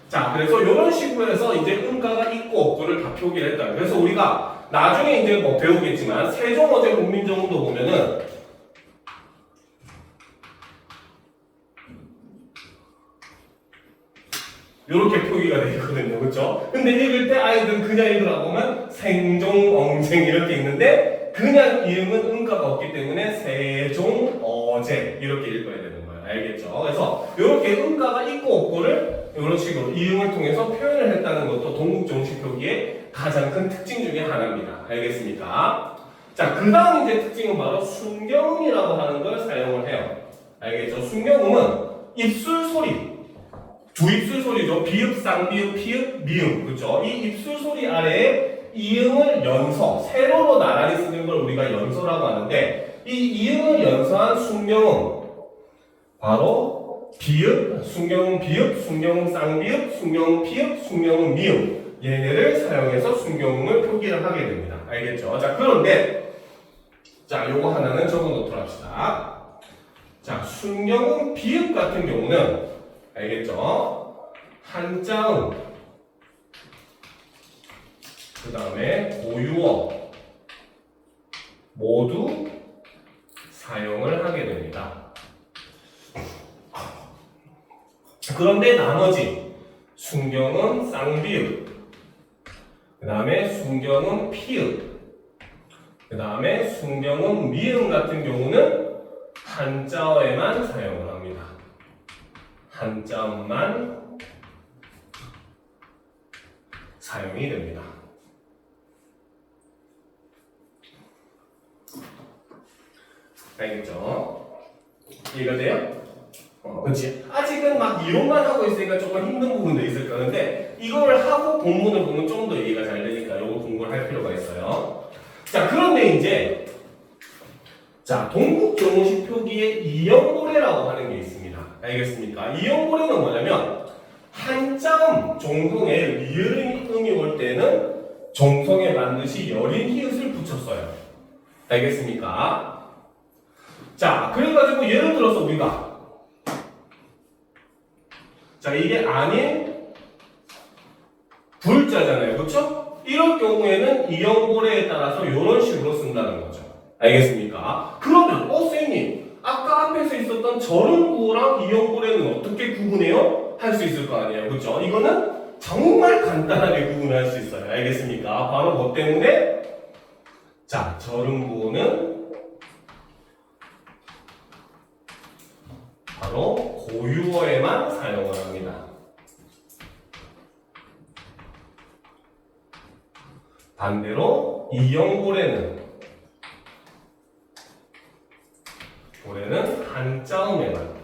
자, 그래서 이런 식으로 해서 이제 음가가 있고 없고를 다 표기를 했다. 그래서 우리가 나중에 이제 뭐 배우겠지만 세종어제 훈민정음도 보면은 이렇게 표기가 되어 있거든요. 그렇죠? 근데 읽을 때 아이들은 그냥 읽으라고 하면 생종, 엉쟁 이렇게 있는데 그냥 이응은 음가가 없기 때문에 세종, 어제 이렇게 읽어야 되는 거예요. 알겠죠? 그래서 이렇게 음가가 있고 없고를 이런 식으로 이응을 통해서 표현을 했다는 것도 동국정식 표기의 가장 큰 특징 중에 하나입니다. 알겠습니까? 자, 그 다음 이제 특징은 바로 순경음이라고 하는 걸 사용을 해요. 알겠죠? 순경음은 입술 소리, 두 입술 소리죠. 비읍, 쌍비읍, 피읍, 미음. 그렇죠? 이 입술 소리 아래에 이응을 연서, 세로로 나란히 쓰는 걸 우리가 연서라고 하는데 이 이응을 연서한 순경음 바로 비읍, 순경음 비읍, 순경음 쌍비읍, 순경음 피읍, 순경음 미음 얘네를 사용해서 순경음을 표기를 하게 됩니다. 알겠죠? 자, 그런데 자, 요거 하나는 적어놓도록 합시다. 자, 순경음 비읍 같은 경우는 알겠죠? 한자음, 그 다음에 고유어 모두 사용을 하게 됩니다. 그런데 나머지 순경음 쌍비읍, 그 다음에 순경음 피읍, 그 다음에 순경음 미음 같은 경우는 한자어에만 사용을 합니다. 한자음만 사용이 됩니다. 알겠죠? 이해가 돼요? 그렇지. 아직은 막 이론만 하고 있으니까 조금 힘든 부분도 있을 거는데 이걸 하고 본문을 보면 좀 더 이해가 잘 되니까 이거 공부를 할 필요가 있어요. 자, 그런데 이제 자, 동국정식 표기의 이형고래라고 하는 게 있습니다. 알겠습니까? 이형고래는 뭐냐면 한자음 종성에 리을음이 올 때는 종성에 반드시 여린 히읗을 붙였어요. 알겠습니까? 자, 그래가지고 예를 들어서 우리가 자, 이게 아닌 불자잖아요. 그렇죠? 이럴 경우에는 이형고래에 따라서 이런 식으로 쓴다는 거죠. 알겠습니까? 그러면 선생님 아까 앞에서 있었던 절음구랑 이형고래는 어떻게 구분해요? 할 수 있을 거 아니에요. 그렇죠? 이거는 정말 간단하게 구분할 수 있어요. 알겠습니까? 바로 뭐 때문에? 자, 절음구는 바로 고유어에만 사용을 합니다. 반대로 이형고래는 한자음에만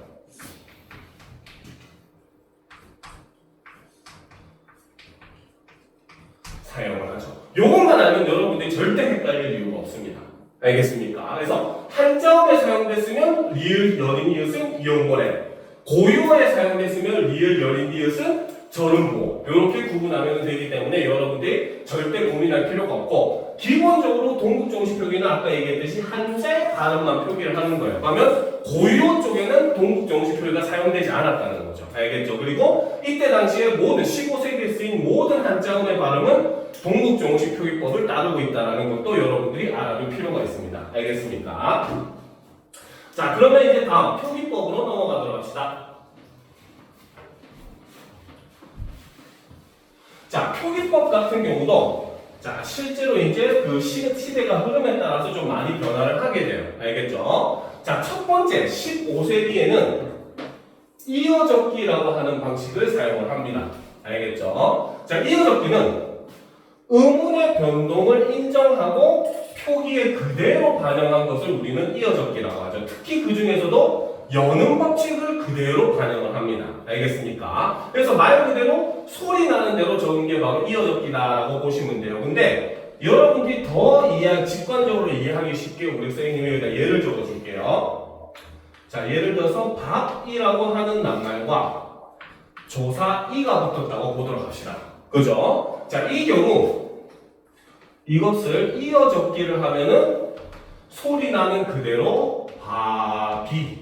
사용을 하죠. 요것만 알면 여러분들이 절대 헷갈릴 이유가 없습니다. 알겠습니까? 그래서 한자음에 사용됐으면 리을 여린 이웃은 이형고래, 고유어에 사용됐으면 리을 여린 이웃은 절음구, 이렇게 구분하면 되기 때문에 여러분들이 절대 고민할 필요가 없고 기본적으로 동국정식 표기는 아까 얘기했듯이 한자의 발음만 표기를 하는 거예요. 그러면 고유어 쪽에는 동국정식 표기가 사용되지 않았다는 거죠. 알겠죠? 그리고 이때 당시에 모든 15세기에 쓰인 모든 한자음의 발음은 동국정식 표기법을 따르고 있다는 것도 여러분들이 알아둘 필요가 있습니다. 알겠습니까? 자, 그러면 이제 다음 표기법으로 넘어가도록 합시다. 자, 표기법 같은 경우도 자, 실제로 이제 그 시대가 흐름에 따라서 좀 많이 변화를 하게 돼요. 알겠죠? 자, 첫 번째 15세기에는 이어적기라고 하는 방식을 사용을 합니다. 알겠죠? 자, 이어적기는 음운의 변동을 인정하고 표기에 그대로 반영한 것을 우리는 이어적기라고 하죠. 특히 그 중에서도 연음 법칙을 그대로 반영을 합니다. 알겠습니까? 그래서 말 그대로 소리 나는 대로 적은 게 바로 이어적기다라고 보시면 돼요. 근데 여러분들이 더 직관적으로 이해하기 쉽게 우리 선생님이 여기다 예를 적어 줄게요. 자, 예를 들어서 밥이라고 하는 낱말과 조사 이가 붙었다고 보도록 합시다. 그죠? 자, 이 경우 이것을 이어적기를 하면은 소리 나는 그대로 밥이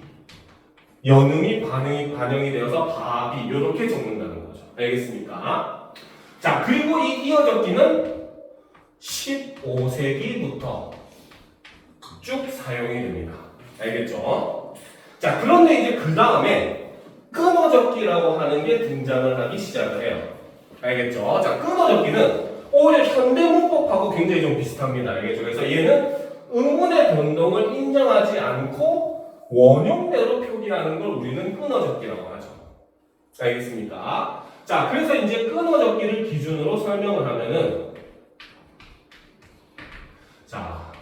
연음이 반영이 되어서 밥이 이렇게 적는다는 거죠. 알겠습니까? 자, 그리고 이 이어적기는 15세기부터 쭉 사용이 됩니다. 알겠죠? 자, 그런데 이제 그 다음에 끊어적기라고 하는 게 등장을 하기 시작을 해요. 알겠죠? 자, 끊어적기는 오히려 현대문법하고 굉장히 좀 비슷합니다. 알겠죠? 그래서 얘는 음운의 변동을 인정하지 않고 원형대로 표기하는 걸 우리는 끊어적기라고 하죠. 알겠습니까? 자, 그래서 이제 끊어적기를 기준으로 설명을 하면은 자,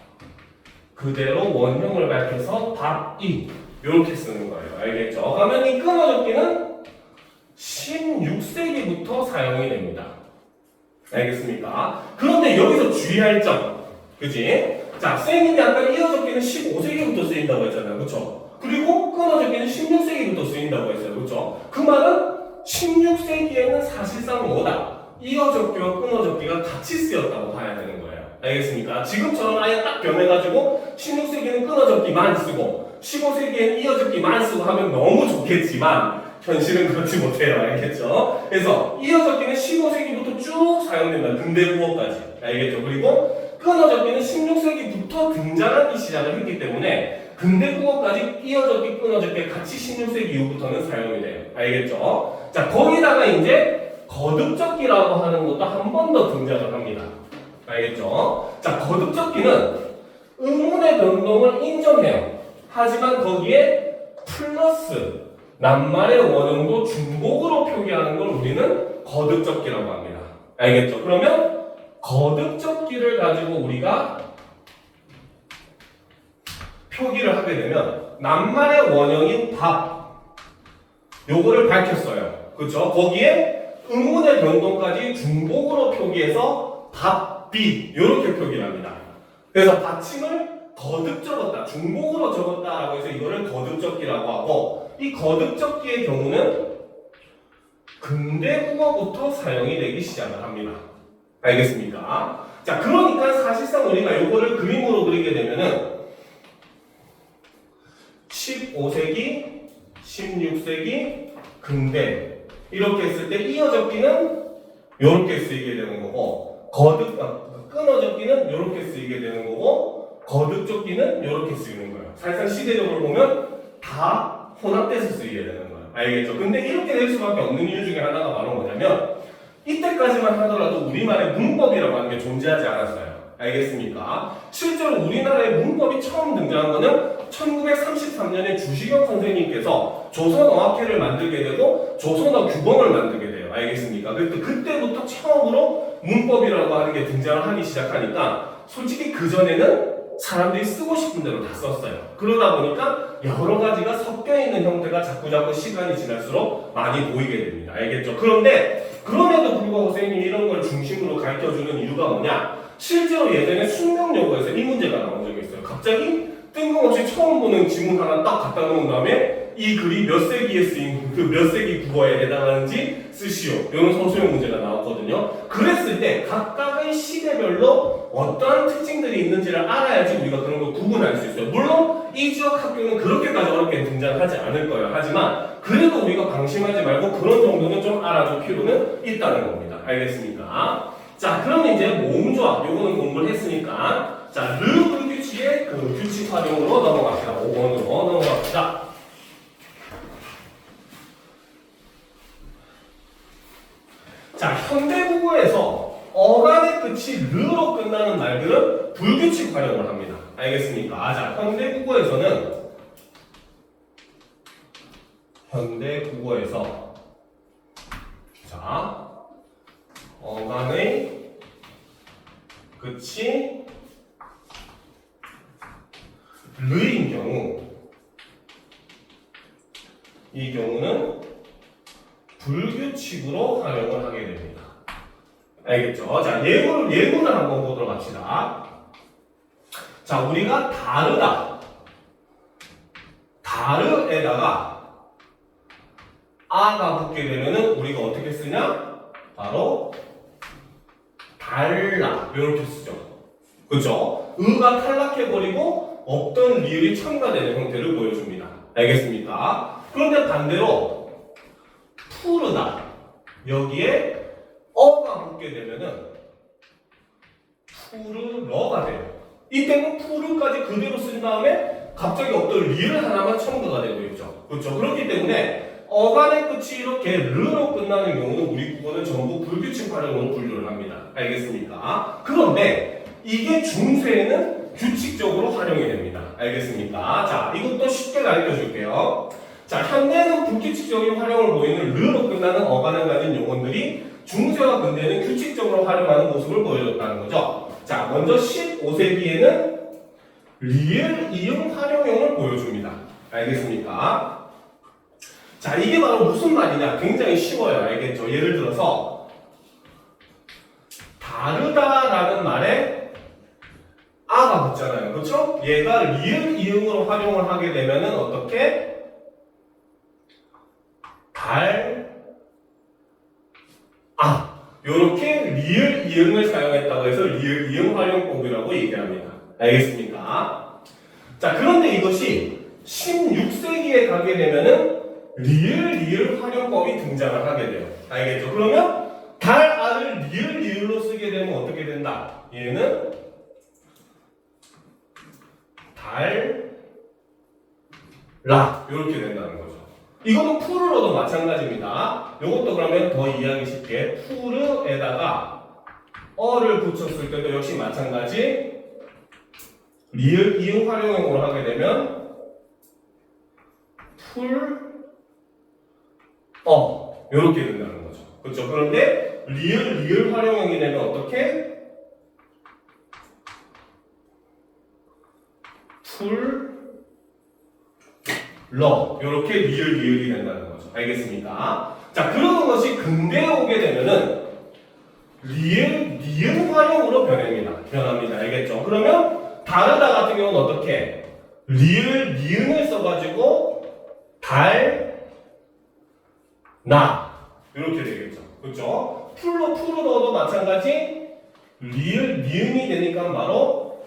그대로 원형을 밝혀서 밥이 이렇게 쓰는 거예요. 알겠죠? 그러면 이 끊어적기는 16세기부터 사용이 됩니다. 알겠습니까? 그런데 여기서 주의할 점, 그지? 자, 선생님이 아까 이어적기는 15세기부터 쓰인다고 했잖아요. 그쵸? 그리고 끊어적기는 16세기부터 쓰인다고 했어요. 그쵸? 그 말은 16세기에는 사실상 뭐다? 이어적기와 끊어적기가 같이 쓰였다고 봐야 되는 거예요. 알겠습니까? 지금처럼 아예 딱 변해가지고 16세기는 끊어적기만 쓰고 15세기에는 이어적기만 쓰고 하면 너무 좋겠지만 현실은 그렇지 못해요. 알겠죠? 그래서 이어적기는 15세기부터 쭉 사용된다. 근대국어까지. 알겠죠? 그리고 끊어적기는 16세기부터 등장하기 시작을 했기 때문에 근대국어까지 이어적기, 끊어적기 같이 16세기 이후부터는 사용이 돼요. 알겠죠? 자, 거기다가 이제 거듭적기라고 하는 것도 한 번 더 등장을 합니다. 알겠죠? 자, 거듭적기는 음운의 변동을 인정해요. 하지만 거기에 플러스 낱말의 원형도 중복으로 표기하는 걸 우리는 거듭적기라고 합니다. 알겠죠? 그러면 거듭적기를 가지고 우리가 표기를 하게 되면 낱말의 원형인 밥 요거를 밝혔어요. 그쵸? 거기에 의문의 변동까지 중복으로 표기해서 밥, 빛 이렇게 표기를 합니다. 그래서 받침을 거듭 적었다, 중복으로 적었다라고 해서 이거를 거듭 적기라고 하고, 이 거듭 적기의 경우는 근대 국어부터 사용이 되기 시작을 합니다. 알겠습니까? 자, 그러니까 사실상 우리가 요거를 그림으로 그리게 되면은 15세기, 16세기, 근대 이렇게 했을 때 이어 적기는 이렇게 쓰이게 되는 거고, 끊어 적기는 이렇게 쓰이게 되는 거고, 거듭 적기는 이렇게 쓰이는 거예요. 사실상 시대적으로 보면 다 혼합돼서 쓰이게 되는 거예요. 알겠죠? 근데 이렇게 될 수밖에 없는 이유 중에 하나가 바로 뭐냐면 이때까지만 하더라도 우리말의 문법이라고 하는 게 존재하지 않았어요. 알겠습니까? 실제로 우리나라의 문법이 처음 등장한 거는 1933년에 주시경 선생님께서 조선어학회를 만들게 되고 조선어 규범을 만들게 돼요. 알겠습니까? 그때부터 처음으로 문법이라고 하는 게 등장을 하기 시작하니까 솔직히 그전에는 사람들이 쓰고 싶은 대로 다 썼어요. 그러다 보니까 여러 가지가 섞여 있는 형태가 자꾸자꾸 시간이 지날수록 많이 보이게 됩니다. 알겠죠? 그럼에도 불구하고 선생님이 이런 걸 중심으로 가르쳐주는 이유가 뭐냐? 실제로 예전에 숙명여고에서 이 문제가 나온 적이 있어요. 갑자기 뜬금없이 처음 보는 지문 하나 딱 갖다 놓은 다음에 이 글이 몇 세기에 쓰인 그 몇 세기 국어에 해당하는지 쓰시오. 이런 서술형 문제가 나왔거든요. 그랬을 때 각각의 시대별로 어떠한 특징들이 있는지를 알아야지 우리가 그런 걸 구분할 수 있어요. 물론 이 지역 학교는 그렇게까지 어렵게 등장하지 않을 거예요. 하지만 그래도 우리가 방심하지 말고 그런 정도는 좀 알아줄 필요는 있다는 겁니다. 알겠습니까? 자, 그럼 이제 모음조합 요거는 공부를 했으니까 자, 불규칙의 그 규칙 활용으로 넘어갑시다. 5번으로 넘어갑시다. 자, 현대국어에서 어간의 끝이 르로 끝나는 말들은 불규칙 활용을 합니다. 알겠습니까? 자, 현대국어에서 자, 어간의 끝이 르인 경우 이 경우는 불규칙으로 활용을 하게 됩니다. 알겠죠? 자, 예문을 한번 보도록 합시다. 자, 우리가 다르다. 다르에다가 아가 붙게 되면은 우리가 어떻게 쓰냐? 바로 달라. 이렇게 쓰죠. 그죠? 의가 탈락해버리고 없던 리을이 첨가되는 형태를 보여줍니다. 알겠습니까? 그런데 반대로 푸르다. 여기에 어가 붙게 되면은 푸르러가 돼요. 이때는 푸르까지 그대로 쓴 다음에 갑자기 어떤 리을 하나만 첨가가 되고 있죠. 그렇죠? 그렇기 때문에 어간의 끝이 이렇게 르로 끝나는 경우는 우리 국어는 전부 불규칙 활용으로 분류를 합니다. 알겠습니까? 그런데 이게 중세에는 규칙적으로 활용이 됩니다. 알겠습니까? 자, 이것도 쉽게 가르쳐 줄게요. 자, 현대는 불규칙적인 활용을 보이는 르로 끝나는 어간을 가진 용어들이 중세와 근대는 규칙적으로 활용하는 모습을 보여줬다는 거죠. 자, 먼저 15세기에는 리을 이응 활용형을 보여줍니다. 알겠습니까? 자, 이게 바로 무슨 말이냐? 굉장히 쉬워요. 알겠죠? 예를 들어서 다르다라는 말에 아가 붙잖아요. 그렇죠? 얘가 리을 이응으로 활용을 하게 되면은 어떻게? 요렇게 리을 이응을 사용했다고 해서 리을 이응 활용법이라고 얘기합니다. 알겠습니까? 자, 그런데 이것이 16세기에 가게 되면은 리을 활용법이 등장을 하게 돼요. 알겠죠? 그러면 달아를 리을 이을로 쓰게 되면 어떻게 된다? 얘는 달라 이렇게 된다는 거죠. 이거는 푸르로도 마찬가지입니다. 이것도 그러면 더 이해하기 쉽게 푸르에다가 어를 붙였을 때도 역시 마찬가지 리을 이응 활용형으로 하게 되면 이렇게 된다는 거죠. 그렇죠? 그런데 리을 활용형이 되면 어떻게? 러 이렇게 리을 리을이 된다는 거죠. 알겠습니까? 자, 그러는 것이 근대에 오게 되면은 리을 니은 활용으로 변합니다. 알겠죠? 그러면 다르다 같은 경우는 어떻게? 리을 니은을 써가지고 나 이렇게 되겠죠. 그렇죠? 풀로 넣어도 마찬가지 리을 니은이 되니까 바로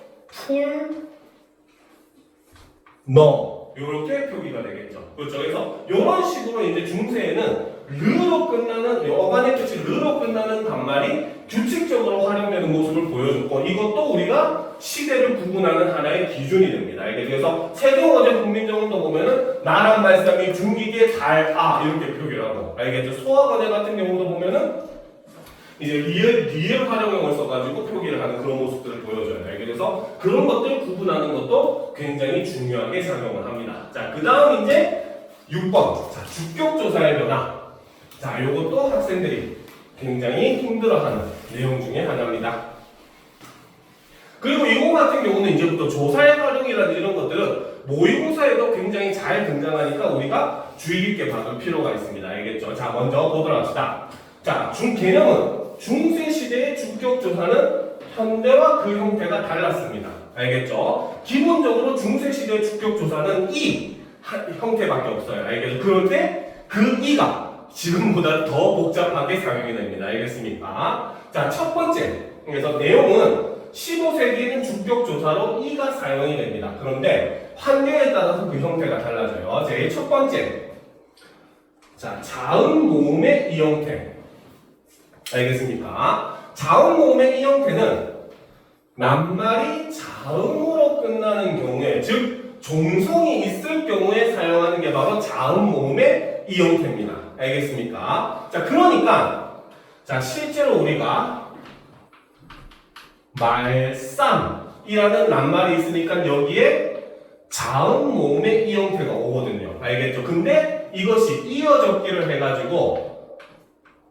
너 이렇게 표기가 되겠죠. 그렇죠? 그래서 이런 식으로 이제 중세에는 르로 끝나는 어간의 뜻이 르로 끝나는 단말이 규칙적으로 활용되는 모습을 보여줬고 이것도 우리가 시대를 구분하는 하나의 기준이 됩니다. 그래서 세종어제 국민정음도 보면은 나란 말씀이 중기계 달아 이렇게 표기를 하고 알겠죠? 소화거제 같은 경우도 보면은 이제 리을 활용형을 써가지고 표기를 하는 그런 모습들을 보여줘요. 그래서 그런 것들 구분하는 것도 굉장히 중요하게 작용을 합니다. 자, 그 다음 이제 6번. 자, 주격조사의 변화. 자, 요것도 학생들이 굉장히 힘들어하는 내용 중에 하나입니다. 그리고 이거 같은 경우는 이제부터 조사의 활용이라든지 이런 것들은 모의고사에도 굉장히 잘 등장하니까 우리가 주의 깊게 봐줄 필요가 있습니다. 알겠죠? 자, 먼저 보도록 합시다. 자, 개념은 중세 시대의 주격조사는 현대와 그 형태가 달랐습니다. 알겠죠? 기본적으로 중세 시대의 주격조사는 이 형태밖에 없어요. 알겠죠? 그런데 그 이가 지금보다 더 복잡하게 사용이 됩니다. 알겠습니까? 자, 첫 번째. 그래서 내용은 15세기에는 주격조사로 이가 사용이 됩니다. 그런데 환경에 따라서 그 형태가 달라져요. 제일 첫 번째. 자, 자음 모음의 이 형태. 알겠습니까? 자음 모음의 이 형태는 낱말이 자음으로 끝나는 경우에, 즉 종성이 있을 경우에 사용하는 게 바로 자음 모음의 이 형태입니다. 알겠습니까? 자, 그러니까 자, 실제로 우리가 말쌈이라는 낱말이 있으니까 여기에 자음 모음의 이 형태가 오거든요. 알겠죠? 근데 이것이 이어 적기를 해가지고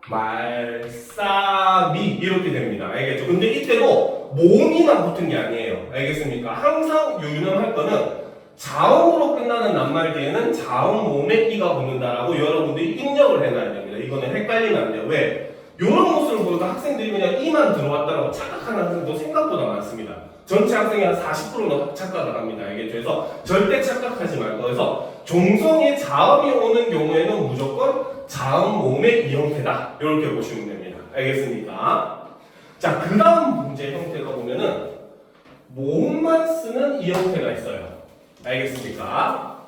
말싸미 이렇게 됩니다. 알겠죠? 근데 이때도 모음이만 붙은 게 아니에요. 알겠습니까? 항상 유념할 거는 자음으로 끝나는 낱말 뒤에는 자음 모음에 이가 붙는다라고 여러분들이 입력을 해놔야 됩니다. 이거는 헷갈리면 안 돼요. 왜? 이런 모습을 보니까 학생들이 그냥 이만 들어왔다라고 착각하는 학생도 생각보다 많습니다. 전체 학생이 한 40%는 착각을 합니다. 알겠죠? 그래서 절대 착각하지 말고, 그래서 종성에 자음이 오는 경우에는 무조건 자음 모음의 이 형태다. 이렇게 보시면 됩니다. 알겠습니까? 자, 그 다음 문제 형태가 보면은 모음만 쓰는 이 형태가 있어요. 알겠습니까?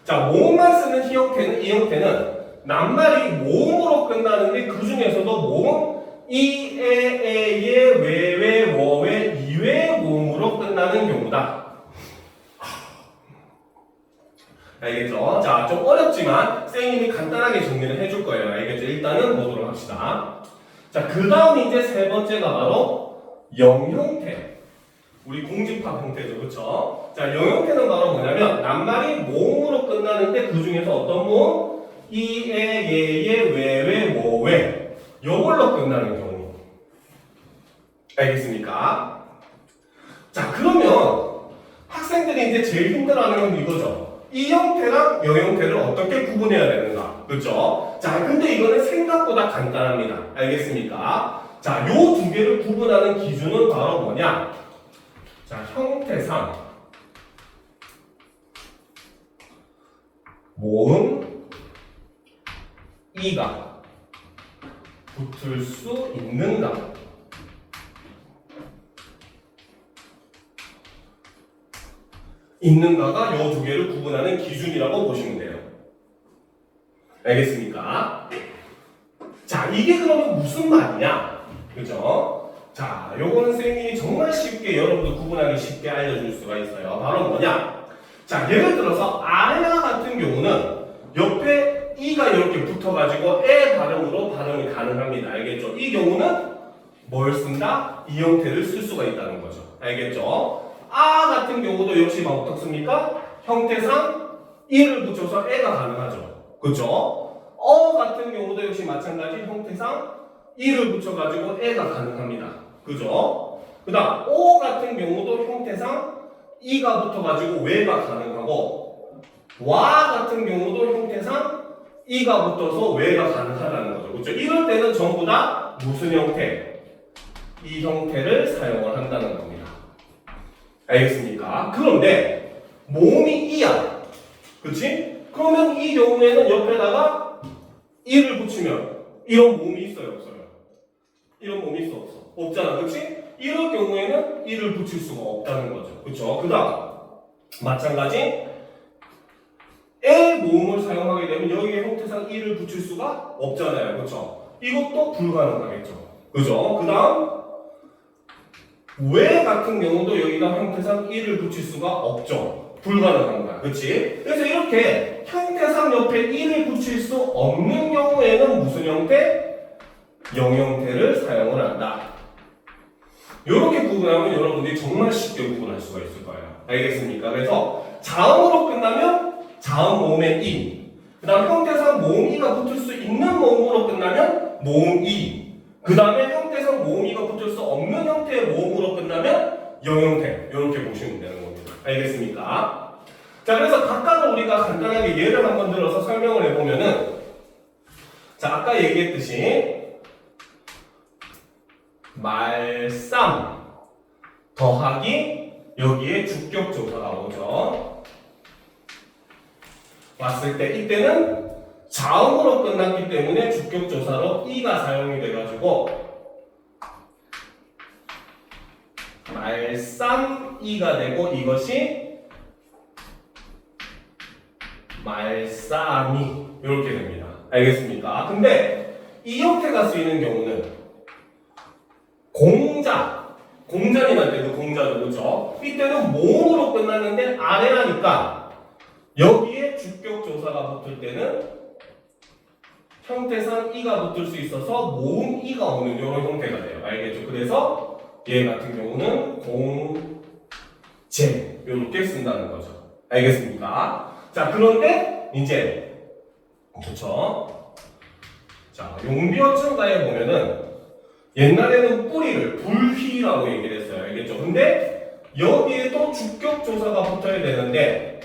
자, 모음만 쓰는 이 형태는 낱말이 모음으로 끝나는데 그 중에서도 모음 이, 에, 예, 왜, 워왜, 이외의 모음으로 끝나는 경우다. 알겠죠? 자, 좀 어렵지만 선생님이 간단하게 정리를 해줄 거예요. 알겠죠? 일단은 보도록 합시다. 자, 그 다음 이제 세 번째가 바로 영형태. 우리 공집합 형태죠. 그렇죠? 자, 영형태는 바로 뭐냐면 낱말이 모음으로 끝나는데 그 중에서 어떤 모음? 이, 에, 예, 왜, 왜 요걸로 끝나는 경우. 알겠습니까? 자, 그러면 학생들이 이제 제일 힘들어하는 건 이거죠. 이 형태랑 영형태를 어떻게 구분해야 되는가. 그렇죠? 자, 근데 이거는 생각보다 간단합니다. 알겠습니까? 자, 요 두 개를 구분하는 기준은 바로 뭐냐? 자, 형태상 모음 이가 붙을 수 있는가? 있는가가 이 두 개를 구분하는 기준이라고 보시면 돼요. 알겠습니까? 자, 이게 그러면 무슨 말이냐? 그죠? 자, 요거는 선생님이 정말 쉽게 여러분들 구분하기 쉽게 알려줄 수가 있어요. 바로 뭐냐? 자, 예를 들어서 아야 같은 경우는 옆에 이가 이렇게 붙어가지고 에 발음으로 발음이 가능합니다. 알겠죠? 이 경우는 뭘 쓴다? 이 형태를 쓸 수가 있다는 거죠. 알겠죠? 아 같은 경우도 역시 어떻습니까? 형태상 이를 붙여서 에가 가능하죠. 그렇죠? 어 같은 경우도 역시 마찬가지 형태상 이를 붙여가지고 에가 가능합니다. 그죠? 그 다음 오 같은 경우도 형태상 이가 붙어가지고 왜가 가능하고 와 같은 경우도 형태상 이가 붙어서 왜가 가능하다는 거죠. 그렇죠? 이럴 때는 전부 다 무슨 형태? 이 형태를 사용을 한다는 겁니다. 알겠습니까? 그런데 모음이 이야. 그치? 그러면 이 경우에는 옆에다가 이를 붙이면 이런 모음이 있어요, 없어요? 이런 모음이 있어, 없어? 없잖아, 그치? 이럴 경우에는 이를 붙일 수가 없다는 거죠. 그쵸? 그 다음 마찬가지 의 모음을 사용하게 되면 여기에 형태상 이를 붙일 수가 없잖아요. 그쵸? 이것도 불가능하겠죠. 그죠? 그 다음 왜 같은 경우도 여기다 형태상 이를 붙일 수가 없죠. 불가능한 거야. 그치? 그래서 이렇게 형태상 옆에 이를 붙일 수 없는 경우에는 무슨 형태? 영형태를 사용을 한다. 이렇게 구분하면 여러분들이 정말 쉽게 구분할 수가 있을 거예요. 알겠습니까? 그래서 자음으로 끝나면 자음 모음의 이. 그 다음 형태상 모음 이가 붙을 수 있는 모음으로 끝나면 모음 이. 그 다음에 형태상 모음 이가 붙을 수 없는 형태의 모음으로 끝나면 영형태. 이렇게 보시면 되는 겁니다. 알겠습니까? 자, 그래서 각각을 우리가 간단하게 예를 한번 들어서 설명을 해보면은, 자, 아까 얘기했듯이 말쌈 더하기 여기에 주격조사가 오죠. 왔을 때 이때는 자음으로 끝났기 때문에 주격조사로 이가 사용이 돼가지고 말쌈이가 되고 이것이 말쌈이 이렇게 됩니다. 알겠습니까? 근데 이 형태가 쓰이는 경우는 공자님할 때도 공자죠, 그렇죠? 이때는 모음으로 끝났는데 아래라니까 여기에 주격조사가 붙을 때는 형태상 이가 붙을 수 있어서 모음 이가 오는 이런 형태가 돼요. 알겠죠? 그래서 얘 같은 경우는 공제 이렇게 쓴다는 거죠. 알겠습니까? 자, 그런데 이제 그렇죠? 자, 용비어천가에 보면은 옛날에는 뿌리를 불휘라고 얘기를 했어요. 알겠죠? 근데 여기에도 주격조사가 붙어야 되는데,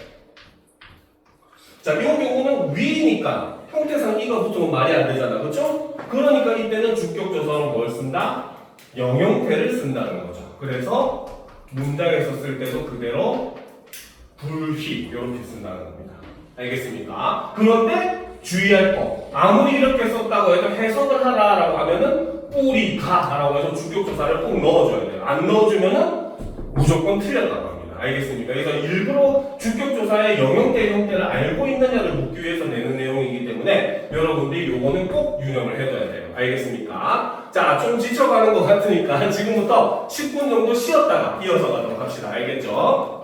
자, 이 경우는 위니까 형태상 이가 붙으면 말이 안 되잖아. 그렇죠? 그러니까 이때는 주격조사로 뭘 쓴다? 영형태를 쓴다는 거죠. 그래서 문장에 썼을 때도 그대로 불휘 이렇게 쓴다는 겁니다. 알겠습니까? 그런데 주의할 거, 아무리 이렇게 썼다고 해도 해석을 하라라고 하면은 뿌리가라고 해서 주격조사를 꼭 넣어줘야 돼요. 안 넣어주면은 무조건 틀렸다고 합니다. 알겠습니까? 그래서 일부러 주격조사의 영형태 형태를 알고 있느냐를 묻기 위해서 내는 내용이기 때문에 여러분들이 요거는 꼭 유념을 해둬야 돼요. 알겠습니까? 자, 좀 지쳐가는 것 같으니까 지금부터 10분 정도 쉬었다가 이어서 가도록 합시다. 알겠죠?